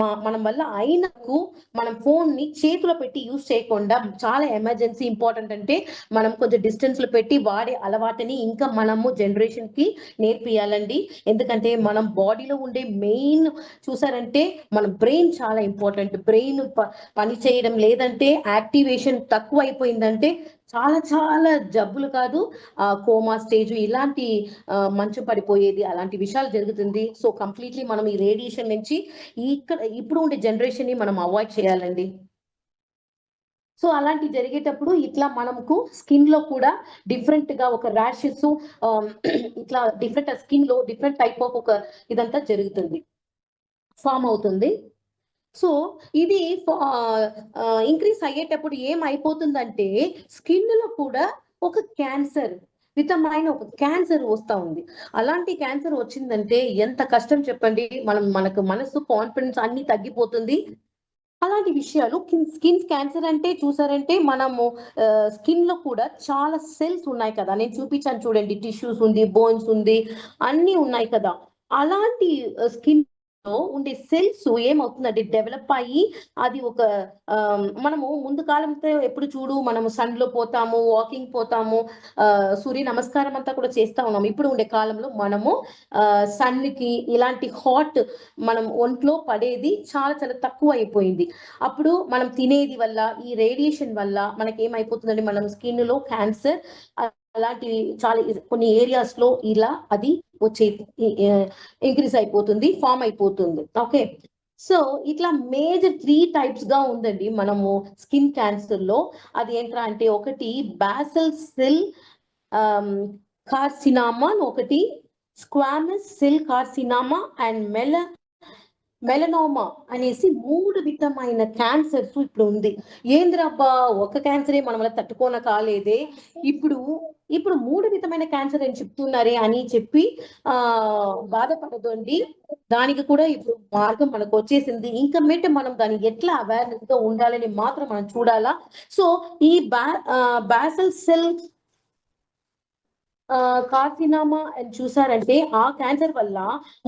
మనం వల్ల అయినకు మనం ఫోన్ ని చేతిలో పెట్టి యూజ్ చేయకుండా చాలా ఎమర్జెన్సీ ఇంపార్టెంట్ అంటే మనం కొంచెం డిస్టెన్స్ లో పెట్టి వాడే అలవాటుని ఇంకా మనము జనరేషన్ కి నేర్పియాలండి. ఎందుకంటే మనం బాడీలో ఉండే మెయిన్ చూసారంటే మన బ్రెయిన్ చాలా ఇంపార్టెంట్. బ్రెయిన్ పని చేయడం లేదంటే యాక్టివేషన్ తక్కువ అయిపోయిందంటే చాలా చాలా జబ్బులు కాదు కోమా స్టేజ్ ఇలాంటి మంచు పడిపోయేది అలాంటి విషయాలు జరుగుతుంది. సో కంప్లీట్లీ మనం ఈ రేడియేషన్ నుంచి ఇప్పుడు ఉండే జనరేషన్ ని మనం అవాయిడ్ చేయాలండి. సో అలాంటి జరిగేటప్పుడు ఇట్లా మనకు స్కిన్ లో కూడా డిఫరెంట్ గా ఒక ర్యాషెస్ ఇట్లా డిఫరెంట్ స్కిన్ లో డిఫరెంట్ టైప్ ఆఫ్ ఒక ఇదంతా జరుగుతుంది, ఫామ్ అవుతుంది. సో ఇది ఇంక్రీస్ అయ్యేటప్పుడు ఏమైపోతుందంటే స్కిన్ లో కూడా ఒక క్యాన్సర్ విధమైన ఒక క్యాన్సర్ వస్తా ఉంది. అలాంటి క్యాన్సర్ వచ్చిందంటే ఎంత కష్టం చెప్పండి. మనకు మనసు కాన్ఫిడెన్స్ అన్ని తగ్గిపోతుంది. అలాంటి విషయాలు స్కిన్ క్యాన్సర్ అంటే చూసారంటే మనము స్కిన్ లో కూడా చాలా సెల్స్ ఉన్నాయి కదా, నేను చూపించాను చూడండి, టిష్యూస్ ఉంది, బోన్స్ ఉంది, అన్ని ఉన్నాయి కదా. అలాంటి స్కిన్ లో ఉండే సెల్స్ ఏమవుతుందంటే డెవలప్ అయ్యి అది ఒక మనము ముందు కాలంతో ఎప్పుడు చూడు మనము సన్ లో పోతాము, వాకింగ్ పోతాము, సూర్య నమస్కారం అంతా కూడా చేస్తా ఉన్నాము. ఇప్పుడు ఉండే కాలంలో మనము సన్ కి ఇలాంటి హాట్ మనం ఒంట్లో పడేది చాలా చాలా తక్కువ అయిపోయింది. అప్పుడు మనం తినేది వల్ల ఈ రేడియేషన్ వల్ల మనకి ఏమైపోతుందంటే మనం స్కిన్ లో క్యాన్సర్ అలాంటి చాలా కొన్ని ఏరియాస్ లో ఇలా అది వచ్చే ఇంక్రీజ్ అయిపోతుంది, ఫామ్ అయిపోతుంది. ఓకే. సో ఇట్లా మేజర్ 3 టైప్స్ గా ఉందండి మనము స్కిన్ క్యాన్సర్ లో. అది ఏంట్రా అంటే ఒకటి బాసల్ సెల్ కార్సినామా, ఒకటి స్క్వామస్ సెల్ కార్సినామా అండ్ మెలనోమా అనేసి 3 విధమైన క్యాన్సర్స్ ఇప్పుడు ఉంది. ఏంద్రబ్బా ఒక క్యాన్సరే మనం తట్టుకోన కాలేదే, ఇప్పుడు 3 విధమైన క్యాన్సర్ అని చెప్తున్నారే అని చెప్పి బాధపడదండి. దానికి కూడా ఇప్పుడు మార్గం మనకు వచ్చేసింది. ఇంకా మీట మనం దాన్ని ఎట్లా అవేర్నెస్ గా ఉండాలని మాత్రం మనం చూడాలా. సో ఈ బాసల్ సెల్ కార్సినామా అని చూసారంటే ఆ క్యాన్సర్ వల్ల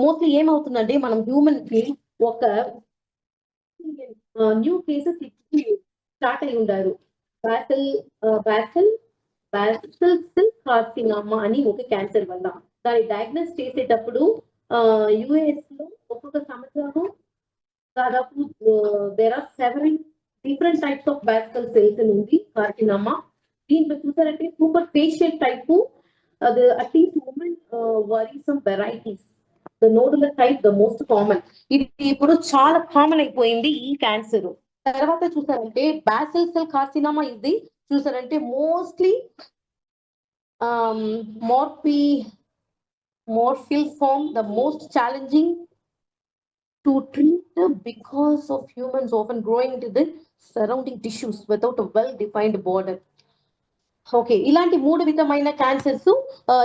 మోస్ట్లీ ఏమవుతుందంటే మనం హ్యూమన్ కి ఒక న్యూ కేసెస్ స్టార్ట్ అయి ఉండారు. బాసల్ సెల్ కార్సినామా అని ఒక క్యాన్సర్ వల్ల దాన్ని డయాగ్నోస్ చేసేటప్పుడు యుఎస్ లో ఒక్కొక్క సంవత్సరం దాదాపు there are several different types of basal cells ఉంది కార్సినామా. దీంట్లో చూసారంటే superficial type at least women worrisome varieties. The nodular type the most common. ఇది ఇప్పుడు చాలా కామన్ అయిపోయింది ఈ క్యాన్సర్. తర్వాత చూసారంటే బాసల్ సెల్ కార్సినామా ఇది చూసారంటే mostly morphiform, the most challenging to treat because of humans often growing into the surrounding tissues without a well-defined border. Okay. ఇలాంటి 3 విధమైన క్యాన్సర్స్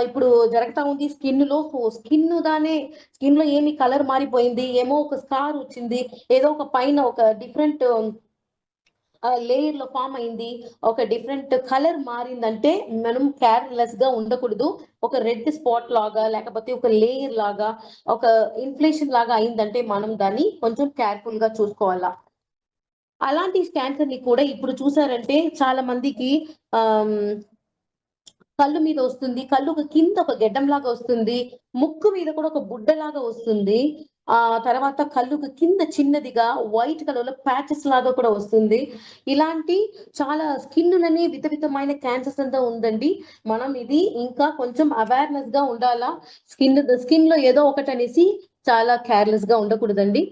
ఇప్పుడు జరుగుతా ఉంది స్కిన్ లో. సో స్కిన్ లో ఏమి కలర్ మారిపోయింది, ఏమో ఒక స్కార్ వచ్చింది, ఏదో ఒక పైన ఒక డిఫరెంట్ లేయర్ లో ఫామ్ అయింది, ఒక డిఫరెంట్ కలర్ మారిందంటే మనం కేర్లెస్ గా ఉండకూడదు. ఒక రెడ్ స్పాట్ లాగా లేకపోతే ఒక లేయర్ లాగా ఒక ఇన్ఫ్లేషన్ లాగా అయిందంటే మనం దాన్ని కొంచెం కేర్ఫుల్ గా చూసుకోవాలా. అలాంటి క్యాన్సర్ ని కూడా ఇప్పుడు చూసారంటే చాలా మందికి కళ్ళు మీద వస్తుంది, కళ్ళు కింద ఒక గెడ్డం లాగా వస్తుంది, ముక్కు మీద కూడా ఒక బుడ్డలాగా వస్తుంది, తర్వాత కళ్ళు కింద చిన్నదిగా వైట్ కలర్ లో ప్యాచెస్ లాగా కూడా వస్తుంది. ఇలాంటి చాలా స్కిన్ లోనే విధమైన క్యాన్సర్స్ అంతా ఉందండి. మనం ఇది ఇంకా కొంచెం అవేర్నెస్ గా ఉండాలా. స్కిన్ లో ఏదో ఒకటి అనేసి చాలా కేర్లెస్ గా ఉండకూడదండి.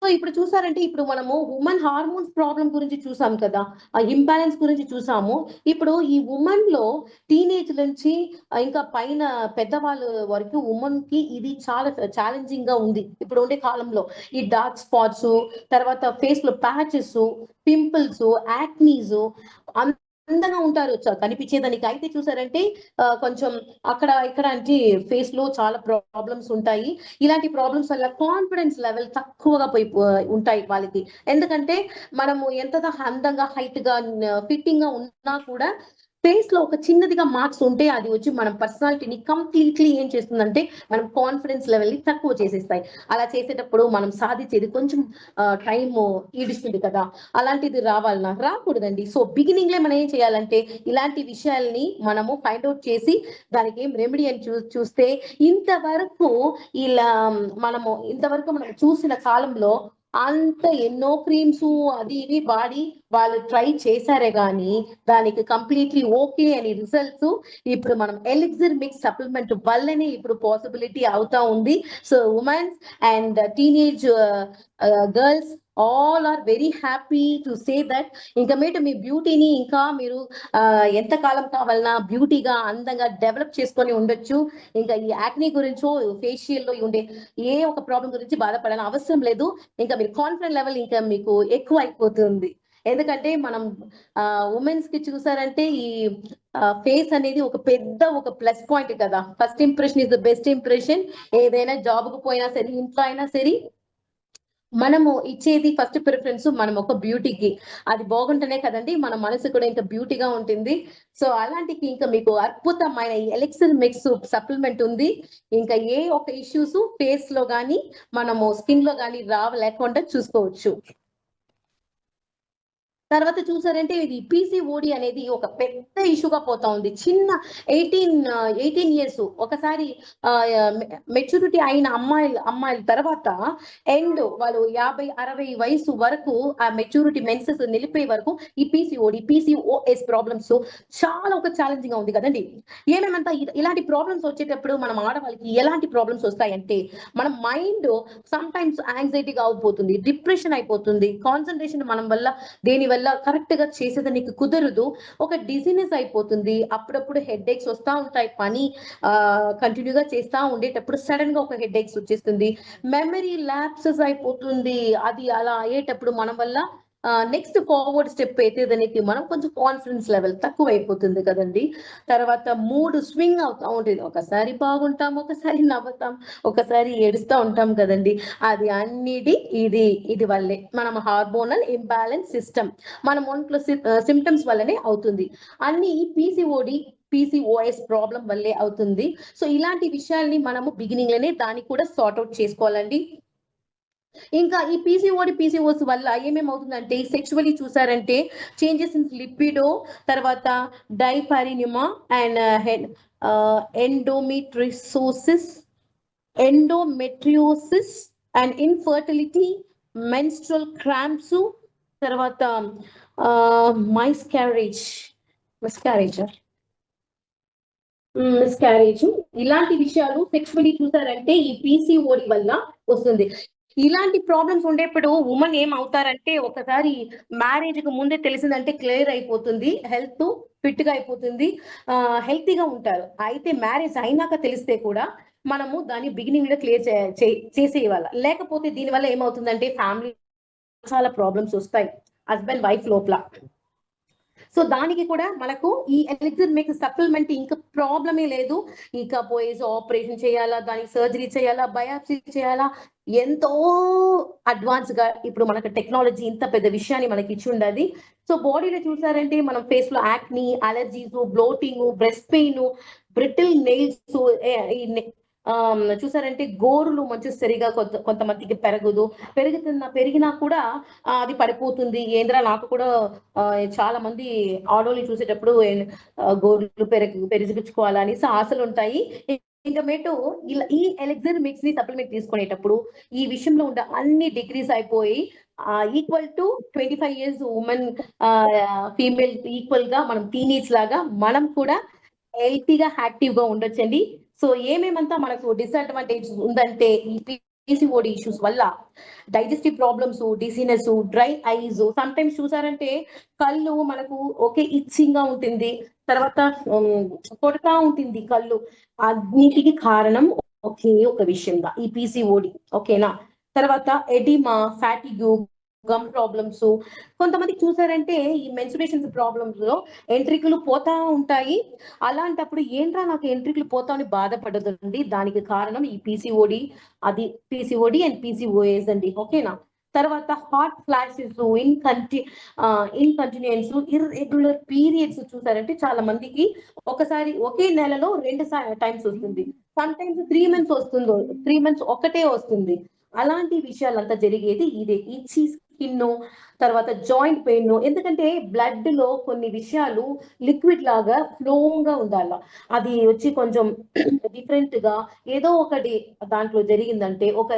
సో ఇప్పుడు చూసారంటే ఇప్పుడు మనము ఉమెన్ హార్మోన్స్ ప్రాబ్లం గురించి చూసాం కదా, ఆ ఇంబ్యాలెన్స్ గురించి చూసాము. ఇప్పుడు ఈ ఉమెన్ లో టీనేజ్ నుంచి ఇంకా పైన పెద్దవాళ్ళ వరకు ఉమెన్ కి ఇది చాలా ఛాలెంజింగ్ గా ఉంది ఇప్పుడు ఉండే కాలంలో. ఈ డార్క్ స్పాట్స్, తర్వాత ఫేస్ లో ప్యాచెస్, పింపుల్స్, యాక్నీస్ అందంగా ఉంటారు కనిపించేదానికి. అయితే చూసారంటే కొంచెం అక్కడ ఇక్కడ అంటే ఫేస్ లో చాలా ప్రాబ్లమ్స్ ఉంటాయి. ఇలాంటి ప్రాబ్లమ్స్ వల్ల కాన్ఫిడెన్స్ లెవెల్ తక్కువగా ఉంటాయి వాళ్ళకి. ఎందుకంటే మనము ఎంత అందంగా హైట్ గా ఫిట్టింగ్ గా ఉన్నా కూడా ఫేస్ లో ఒక చిన్నదిగా మార్క్స్ ఉంటే అది వచ్చి మనం పర్సనాలిటీని కంప్లీట్లీ ఏం చేస్తుందంటే మనం కాన్ఫిడెన్స్ లెవెల్ ని తక్కువ చేసేస్తాయి. అలా చేసేటప్పుడు మనం సాధించేది కొంచెం టైం ఈడుస్తుంది కదా, అలాంటిది రావాలన్నా రాకూడదండి. సో బిగినింగ్ లే మనం ఏం చేయాలంటే ఇలాంటి విషయాల్ని మనము ఫైండ్ అవుట్ చేసి దానికి ఏం రెమెడీ అని చూస్తే ఇంతవరకు ఇలా మనం చూసిన కాలంలో అంత ఎన్నో క్రీమ్స్ అది ఇవి వాడి వాళ్ళు ట్రై చేశారే గాని దానికి కంప్లీట్లీ ఓకే అని రిజల్ట్స్ ఇప్పుడు మనం ఎలిక్సిర్ మిక్స్ సప్లిమెంట్ వల్లనే ఇప్పుడు పాసిబిలిటీ అవుతా ఉంది. So womens and teenage girls all are very happy to say that ఇంకా మీట మీ బ్యూటీని ఇంకా మీరు ఎంత కాలం కావాలన్నా బ్యూటీగా అందంగా డెవలప్ చేసుకొని ఉండొచ్చు. ఇంకా ఈ యాక్నీ గురించో ఫేషియల్ లో ఉండే ఏ ఒక ప్రాబ్లం గురించి బాధపడాలని అవసరం లేదు. ఇంకా మీరు కాన్ఫిడెంట్ లెవెల్ ఇంకా మీకు ఎక్కువ అయిపోతుంది. ఎందుకంటే మనం ఉమెన్స్ కి చూసారంటే ఈ ఫేస్ అనేది ఒక ప్లస్ పాయింట్ కదా. First impression is the best impression. ఏదైనా జాబ్ కు పోయినా సరే ఇంట్లో అయినా సరే మనము ఇచ్చేది ఫస్ట్ ప్రిఫరెన్స్ మనం ఒక బ్యూటీకి. అది బాగుంటేనే కదండి మన మనసు కూడా ఇంకా బ్యూటీగా ఉంటుంది. సో అలాంటికి ఇంకా మీకు అద్భుతమైన ఎలెక్సిర్ మిక్స్ సప్లిమెంట్ ఉంది. ఇంకా ఏ ఒక ఇష్యూస్ ఫేస్ లో గానీ మనము స్కిన్ లో గానీ లేకుండా చూసుకోవచ్చు. తర్వాత చూసారంటే ఇది పీసీఓడి అనేది ఒక పెద్ద ఇష్యూగా పోతా ఉంది. చిన్న 18 ఇయర్స్ ఒకసారి మెచ్యూరిటీ అయిన అమ్మాయిల తర్వాత ఎండ్ వాళ్ళు 50-60 వయసు వరకు ఆ మెచ్యూరిటీ మెన్సెస్ నిలిపే వరకు ఈ పీసీఓఎస్ ప్రాబ్లమ్స్ చాలా ఒక ఛాలెంజింగ్ గా ఉంది కదండి. ఏమేమంతా ఇలాంటి ప్రాబ్లమ్స్ వచ్చేటప్పుడు మనం ఆడవాళ్ళకి ఎలాంటి ప్రాబ్లమ్స్ వస్తాయంటే మన మైండ్ సమ్ టైమ్స్ యాంగ్జైటీగా అయిపోతుంది, డిప్రెషన్ అయిపోతుంది, కాన్సన్ట్రేషన్ మనం వల్ల దేని వల్ల కరెక్ట్ గా చేసేదానికి కుదరదు, ఒక డిజీనెస్ అయిపోతుంది. అప్పుడప్పుడు హెడ్ ఏక్స్ వస్తా ఉంటాయి. పని కంటిన్యూగా చేస్తా ఉండేటప్పుడు సడన్ గా ఒక హెడ్ ఏక్స్ వచ్చేస్తుంది, మెమరీ ల్యాప్సెస్ అయిపోతుంది. అది అలా అయ్యేటప్పుడు మనం వల్ల నెక్స్ట్ ఫార్వర్డ్ స్టెప్ అయితే దానికి మనం కొంచెం కాన్ఫిడెన్స్ లెవెల్ తక్కువ అయిపోతుంది కదండి. తర్వాత మూడ్ స్వింగ్ అవుతా ఉంటుంది. ఒకసారి బాగుంటాం, ఒకసారి నవ్వుతాం, ఒకసారి ఏడుస్తూ ఉంటాం కదండి. అది అన్నిటి ఇది వల్లే మనం హార్మోనల్ ఇంబ్యాలెన్స్ సిస్టమ్ మన ఒంట్లో సిమ్టమ్స్ వల్లనే అవుతుంది. అన్ని ఈ పీసీఓఎస్ ప్రాబ్లం వల్లే అవుతుంది. సో ఇలాంటి విషయాల్ని మనము బిగినింగ్ లోనే దాన్ని కూడా సార్ట్ అవుట్ చేసుకోవాలండి. ఇంకా ఈ పీసీఓస్ వల్ల ఏమేమవుతుందంటే సెక్షువల్లీ చూసారంటే చేంజెస్ ఇన్ లిపిడో, తర్వాత dyspareunia and endometriosis endometriosis and infertility, menstrual cramps, తర్వాత మైస్క్యారేజ్ మిస్క్యారేజ్ మిస్క్యారేజ్ ఇలాంటి విషయాలు సెక్షువల్లీ చూసారంటే ఈ పీసీఓడి వల్ల వస్తుంది. ఇలాంటి ప్రాబ్లమ్స్ ఉండేప్పుడు ఉమెన్ ఏం అవుతారంటే ఒకసారి మ్యారేజ్ కు ముందే తెలిసిందంటే క్లియర్ అయిపోతుంది, హెల్త్ ఫిట్ గా అయిపోతుంది, హెల్తీగా ఉంటారు. అయితే మ్యారేజ్ అయినాక తెలిస్తే కూడా మనము దాన్ని బిగినింగ్ లో క్లియర్ చేసేయాల. లేకపోతే దీని వల్ల ఏమవుతుందంటే ఫ్యామిలీ చాలా ప్రాబ్లమ్స్ వస్తాయి హస్బెండ్ వైఫ్ లోపల. సో దానికి కూడా మనకు ఈ ఎలిక్సిర్ మిక్స్ సప్లిమెంట్ ఇంకా ప్రాబ్లమే లేదు. ఇంకా పోయేసి ఆపరేషన్ చేయాలా, దానికి సర్జరీ చేయాలా, బయాప్సీ చేయాలా, ఎంతో అడ్వాన్స్ గా ఇప్పుడు మనకు టెక్నాలజీ ఇంత పెద్ద విషయాన్ని మనకి ఇచ్చి ఉండదు. సో బాడీలో చూసారంటే మనం ఫేస్ లో acne, allergies, bloating, breast pain, brittle nails, చూసారంటే గోరులు మంచి సరిగా కొంతమందికి పెరిగినా కూడా అది పడిపోతుంది. ఏంద్రా నాకు కూడా చాలా మంది ఆడోళ్ళు చూసేటప్పుడు గోర్లు పెరిగించుకోవాలని ఆశలు ఉంటాయి. ఇంకా మేటు ఇలా ఈ ఎలిక్సిర్ మిక్స్ ని సప్లిమెంట్ తీసుకునేటప్పుడు ఈ విషయంలో ఉండే అన్ని డిగ్రీస్ అయిపోయి equal to 25 years women female equal గా మనం టీనేజ్ లాగా మనం కూడా హెల్తీగా యాక్టివ్ గా ఉండొచ్చండి. సో ఏమేమంతా మనకు డిసడ్వాంటేజ్ ఉందంటే ఈ పీసీఓడి ఇష్యూస్ వల్ల digestive problems, dizziness, dry eyes, some times చూసారంటే కళ్ళు మనకు ఒకే ఇచ్చింగ్ గా ఉంటుంది, తర్వాత కొడతా ఉంటుంది కళ్ళు. అన్నిటికి కారణం ఒకే ఒక విషయంగా ఈ పీసీఓడి. ఓకేనా. తర్వాత ఎడిమా, ఫ్యాటిగ్యూ, గమ్ ప్రాబ్లమ్స్, కొంతమంది చూసారంటే ఈ మెన్సురేషన్స్ ప్రాబ్లమ్స్ లో ఎంట్రికలు పోతా ఉంటాయి. అలాంటప్పుడు ఏంట్రా నాకు ఎంట్రికలు పోతా అని బాధపడదండి. దానికి కారణం ఈ పీసీఓడి, అది పీసీఓడి అండ్ పీసీఓఎస్ అండి. ఓకేనా? తర్వాత హాట్ ఫ్లాషెస్, ఇన్కంటిన్యూన్స్, ఇర్రెగ్యులర్ పీరియడ్స్ చూసారంటే చాలా మందికి ఒకసారి ఒకే నెలలో 2 టైమ్స్ వస్తుంది, సమ్ టైమ్స్ 3 మంత్స్ వస్తుందో, 3 మంత్స్ ఒకటే వస్తుంది. అలాంటి విషయాలంతా జరిగేది ఇదే, ఇచ్చి స్కిన్, తర్వాత జాయింట్ పెయిన్. ఎందుకంటే బ్లడ్ లో కొన్ని విషయాలు లిక్విడ్ లాగా ఫ్లోగా ఉండాల, అది వచ్చి కొంచెం డిఫరెంట్ గా ఏదో ఒకటి దాంట్లో జరిగిందంటే, ఒక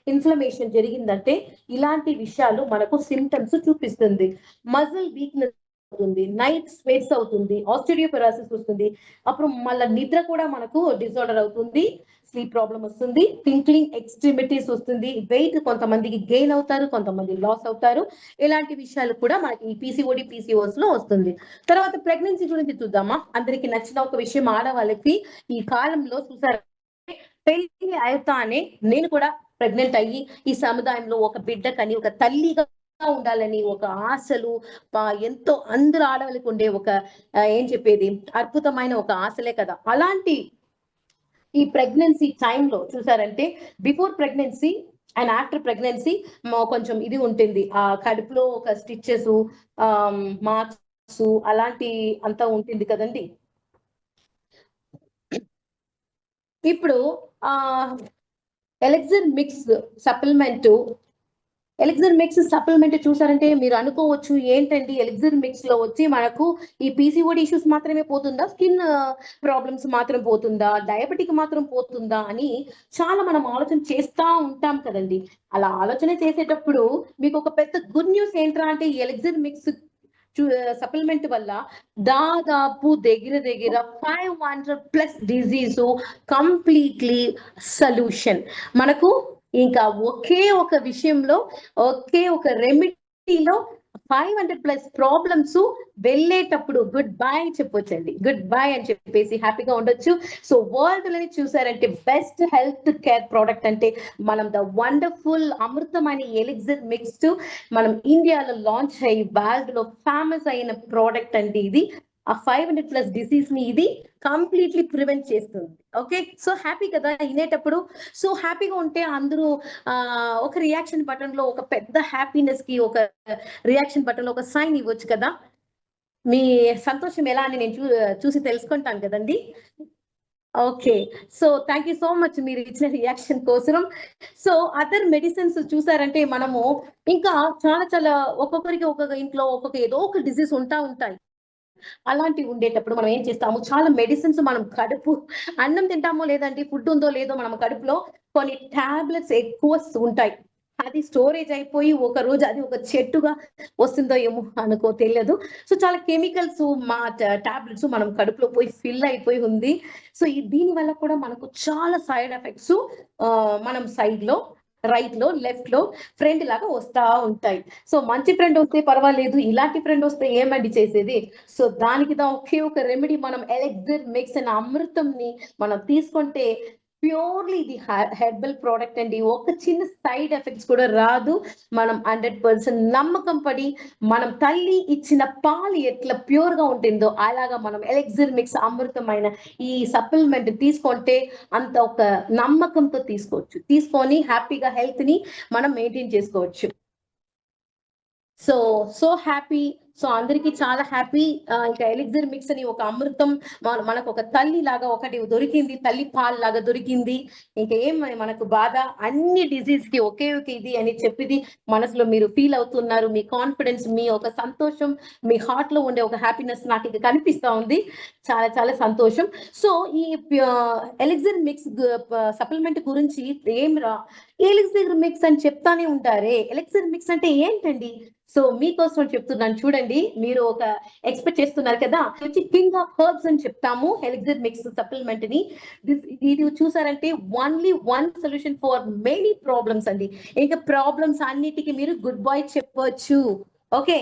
ఇన్ఫ్లమేషన్ జరిగిందంటే ఇలాంటి విషయాలు మనకు సిమ్టమ్స్ చూపిస్తుంది. మజిల్ వీక్నెస్ అవుతుంది, నైట్ స్వెట్స్ అవుతుంది, ఆస్టిరియోపెరాసిస్ వస్తుంది, అప్పుడు మళ్ళీ నిద్ర కూడా మనకు డిజార్డర్ అవుతుంది, స్లీప్ ప్రాబ్లం వస్తుంది, టింక్లింగ్ ఎక్స్ట్రిమిటీస్ వస్తుంది, వెయిట్ కొంతమందికి గెయిన్ అవుతారు, కొంతమంది లాస్ అవుతారు. ఇలాంటి విషయాలు కూడా మనకి ఈ పీసీఓడి పీసీఓఎస్ లో వస్తుంది. తర్వాత ప్రెగ్నెన్సీ గురించి చూద్దామా. అందరికి నచ్చిన ఒక విషయం, ఆడవాళ్ళకి ఈ కాలంలో చూసారు, పెళ్లి అవుతానే నేను కూడా ప్రెగ్నెంట్ అయ్యి ఈ సముదాయంలో ఒక బిడ్డకని, ఒక తల్లిగా ఉండాలని ఒక ఆశలు, ఎంతో అందరూ ఆడవాళ్ళకి ఉండే ఒక ఏం చెప్పేది, అద్భుతమైన ఒక ఆశలే కదా. అలాంటి ఈ ప్రెగ్నెన్సీ టైంలో చూసారంటే before pregnancy and after pregnancy కొంచెం ఇది ఉంటుంది, ఆ కడుపులో ఒక స్టిచెస్, మార్క్స్ అలాంటి అంతా ఉంటుంది కదండి. ఇప్పుడు ఆ elixir mix supplement, elixir mix supplement చూసారంటే మీరు అనుకోవచ్చు ఏంటండి ఎలెక్సర్ మిక్స్ లో వచ్చి మనకు ఈ పీసీఓడి ఇష్యూస్ మాత్రమే పోతుందా, స్కిన్ ప్రాబ్లమ్స్ మాత్రం పోతుందా, డయాబెటిక్ మాత్రం పోతుందా అని చాలా మనం ఆలోచన చేస్తా ఉంటాం కదండి. అలా ఆలోచన చేసేటప్పుడు మీకు ఒక పెద్ద గుడ్ న్యూస్ ఏంట్రా అంటే, ఈ ఎలెక్సర్ మిక్స్ సప్లిమెంట్ వల్ల దాదాపు దగ్గర దగ్గర 500+ డిజీజ్ కంప్లీట్లీ సొల్యూషన్. మనకు ఇంకా ఒకే ఒక విషయంలో, ఒకే ఒక రెమెడీలో 500+ ప్రాబ్లమ్స్ వెళ్ళేటప్పుడు గుడ్ బై చెప్పొచ్చండి, గుడ్ బై అని చెప్పేసి హ్యాపీగా ఉండొచ్చు. సో వరల్డ్ లోని చూసారంటే బెస్ట్ హెల్త్ కేర్ ప్రోడక్ట్ అంటే మనం ద వండర్ఫుల్ అమృతమైన ఎలిక్సిర్ మిక్స్ మనం ఇండియాలో లాంచ్ అయ్యి వరల్డ్ లో ఫేమస్ అయిన ప్రోడక్ట్ అంటే ఇది. ఆ 500+ డిసీజ్ ని ఇది కంప్లీట్లీ ప్రివెంట్ చేస్తుంది. ఓకే, సో హ్యాపీ కదా వినేటప్పుడు. సో హ్యాపీగా ఉంటే అందరూ ఒక రియాక్షన్ బటన్ లో, ఒక పెద్ద హ్యాపీనెస్ కి ఒక రియాక్షన్ బటన్ లో ఒక సైన్ ఇవ్వచ్చు కదా. మీ సంతోషం ఎలా అని నేను చూసి తెలుసుకుంటాను కదండి. Okay, so thank you so much మీరు ఇచ్చిన రియాక్షన్ కోసం. సో అదర్ మెడిసిన్స్ చూసారంటే మనము ఇంకా చాలా చాలా ఒక్కొక్కరికి ఒక్కొక్క ఇంట్లో ఒక్కొక్క ఏదో ఒక డిసీజ్ ఉంటాయి. అలాంటివి ఉండేటప్పుడు మనం ఏం చేస్తాము, చాలా మెడిసిన్స్ మనం కడుపు అన్నం తింటామో లేదంటే ఫుడ్ ఉందో లేదో మనం కడుపులో కొన్ని టాబ్లెట్స్ ఎక్కువ ఉంటాయి. అది స్టోరేజ్ అయిపోయి ఒక రోజు అది ఒక చెట్టుగా వస్తుందో ఏమో అనుకో తెలియదు. సో చాలా కెమికల్స్ మా టాబ్లెట్స్ మనం కడుపులో పోయి ఫిల్ అయిపోయి ఉంది. సో దీని వల్ల కూడా మనకు చాలా సైడ్ ఎఫెక్ట్స్ మనం సైడ్ లో, రైట్ లో, లెఫ్ట్ లో ఫ్రెండ్ లాగా వస్తా ఉంటాయి. సో మంచి ఫ్రెండ్ వస్తే పర్వాలేదు, ఇలాంటి ఫ్రెండ్ వస్తే ఏమండి చేసేది. సో దానికి ఒకే ఒక రెమెడీ, మనం ఎలెక్సిర్ మిక్స్ అనే అమృతంని మనం తీసుకుంటే ప్యూర్లీ ఇది హెర్బల్ ప్రోడక్ట్ అండి. ఒక చిన్న సైడ్ ఎఫెక్ట్స్ కూడా రాదు. మనం 100% నమ్మకం పడి, మనం తల్లి ఇచ్చిన పాలు ఎట్లా ప్యూర్ గా ఉంటుందో అలాగా మనం ఎలెక్సిర్ మిక్స్ అమృతమైన ఈ సప్లిమెంట్ తీసుకుంటే అంత ఒక నమ్మకంతో తీసుకోవచ్చు, తీసుకొని హ్యాపీగా హెల్త్ ని మనం మెయింటైన్ చేసుకోవచ్చు. So happy. సో అందరికి చాలా హ్యాపీ. ఇంకా ఎలిక్సిర్ మిక్స్ అని ఒక అమృతం మనకు ఒక తల్లి లాగా ఒకటి దొరికింది, తల్లి పాలు లాగా దొరికింది. ఇంకా ఏం మనకు బాధ, అన్ని డిజీజ్ కి ఒకే ఒక ఇది అని చెప్పిది మనసులో మీరు ఫీల్ అవుతున్నారు. మీ కాన్ఫిడెన్స్, మీ ఒక సంతోషం, మీ హార్ట్ లో ఉండే ఒక హ్యాపీనెస్ నాకు ఇది కనిపిస్తా ఉంది. చాలా చాలా సంతోషం. సో ఈ ఎలిక్సిర్ మిక్స్ సప్లిమెంట్ గురించి ఏం ఎలిక్సిర్ మిక్స్ అని చెప్తానే ఉంటారే, ఎలిక్సిర్ మిక్స్ అంటే ఏంటండి? సో మీకోసం చెప్తున్నాను చూడండి, మీరు ఒక ఎక్స్పెక్ట్ చేస్తున్నారు కదా, వచ్చి కింగ్ ఆఫ్ హర్బ్స్ అని చెప్తాము ఎలిక్సిర్ మిక్స్ సప్లిమెంట్ ని. ఇది చూసారంటే only one solution for many problems అండి. ఇంకా ప్రాబ్లమ్స్ అన్నిటికీ మీరు గుడ్ బై చెప్పొచ్చు. ఓకే,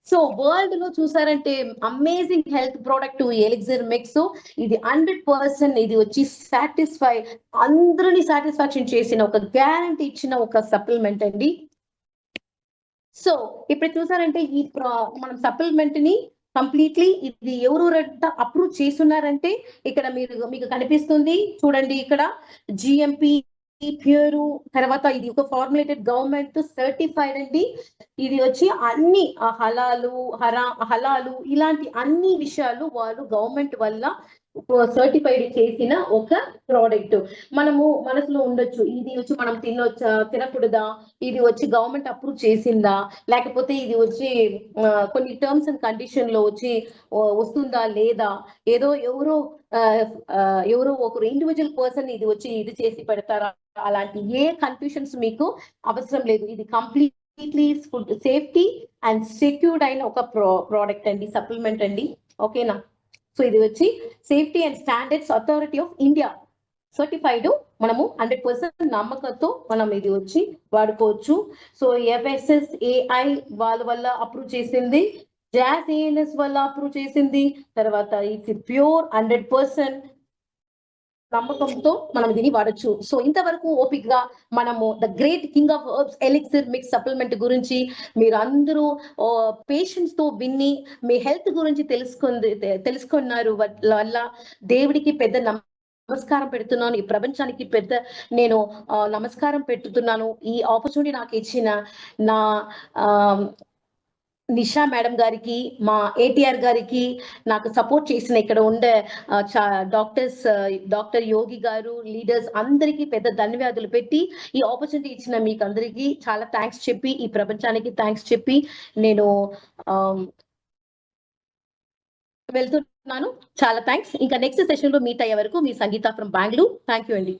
సో వరల్డ్ లో చూసారంటే అమేజింగ్ హెల్త్ ప్రోడక్ట్ ఎలిక్సిర్ మిక్స్. ఇది 100% ఇది వచ్చి అందరినీ సాటిస్ఫాక్షన్ చేసిన ఒక గ్యారంటీ ఇచ్చిన ఒక సప్లిమెంట్ అండి. సో ఇప్పుడు చూసారంటే మనం సప్లిమెంట్ ని కంప్లీట్లీ ఇది ఎవరు అప్రూవ్ చేస్తున్నారంటే ఇక్కడ మీకు కనిపిస్తుంది చూడండి, ఇక్కడ జిఎంపి ప్యూరు, తర్వాత ఇది ఒక ఫార్ములేటెడ్ గవర్నమెంట్ సర్టిఫైడ్ అండి. ఇది వచ్చి అన్ని హలాలు ఇలాంటి అన్ని విషయాలు వాళ్ళు గవర్నమెంట్ వల్ల సర్టిఫైడ్ చేసిన ఒక ప్రోడక్ట్. మనము మనసులో ఉండొచ్చు, ఇది వచ్చి మనం తినకూడదా, ఇది వచ్చి గవర్నమెంట్ అప్రూవ్ చేసిందా, లేకపోతే ఇది వచ్చి కొన్ని టర్మ్స్ అండ్ కండిషన్ లో వచ్చి వస్తుందా లేదా, ఏదో ఎవరో ఒకరు ఇండివిజువల్ పర్సన్ ఇది వచ్చి ఇది చేసి పెడతారా, అలాంటి ఏ కన్ఫ్యూషన్స్ మీకు అవసరం లేదు. ఇది completely food safety and secured అయిన ఒక ప్రోడక్ట్ అండి, సప్లిమెంట్ అండి. ఓకేనా? సో ఇది వచ్చి safety and standards authority of India certified. మనము 100% నమ్మకంతో మనం ఇది వచ్చి వాడుకోవచ్చు. సో FSSAI వాళ్ళ వల్ల అప్రూవ్ చేసింది, జాస్ ANS వల్ల అప్రూవ్ చేసింది, తర్వాత ఇది ప్యూర్ 100% నమ్మకంతో మనం దీన్ని వాడచ్చు. సో ఇంతవరకు ఓపిక్ గా మనము the great king of herbs elixir mix supplement గురించి మీరు అందరూ పేషెన్స్ తో విన్ని మీ హెల్త్ గురించి తెలుసుకున్నారు. వల్ల దేవుడికి పెద్ద నమస్కారం పెడుతున్నాను, ఈ ప్రపంచానికి పెద్ద నేను నమస్కారం పెడుతున్నాను. ఈ ఆపర్చునిటీ నాకు ఇచ్చిన నా నిషా మేడం గారికి, మా ATR గారికి, నాకు సపోర్ట్ చేసిన ఇక్కడ ఉండే డాక్టర్ యోగి గారు, లీడర్స్ అందరికీ పెద్ద ధన్యవాదాలు పెట్టి ఈ ఆపర్చునిటీ ఇచ్చిన మీకు అందరికీ చాలా థ్యాంక్స్ చెప్పి, ఈ ప్రపంచానికి థ్యాంక్స్ చెప్పి నేను వెళ్తున్నాను. చాలా థ్యాంక్స్. ఇంకా నెక్స్ట్ సెషన్ లో మీట్ అయ్యే వరకు మీ సంగీత ఫ్రమ్ బెంగళూరు. థ్యాంక్ యూ అండి.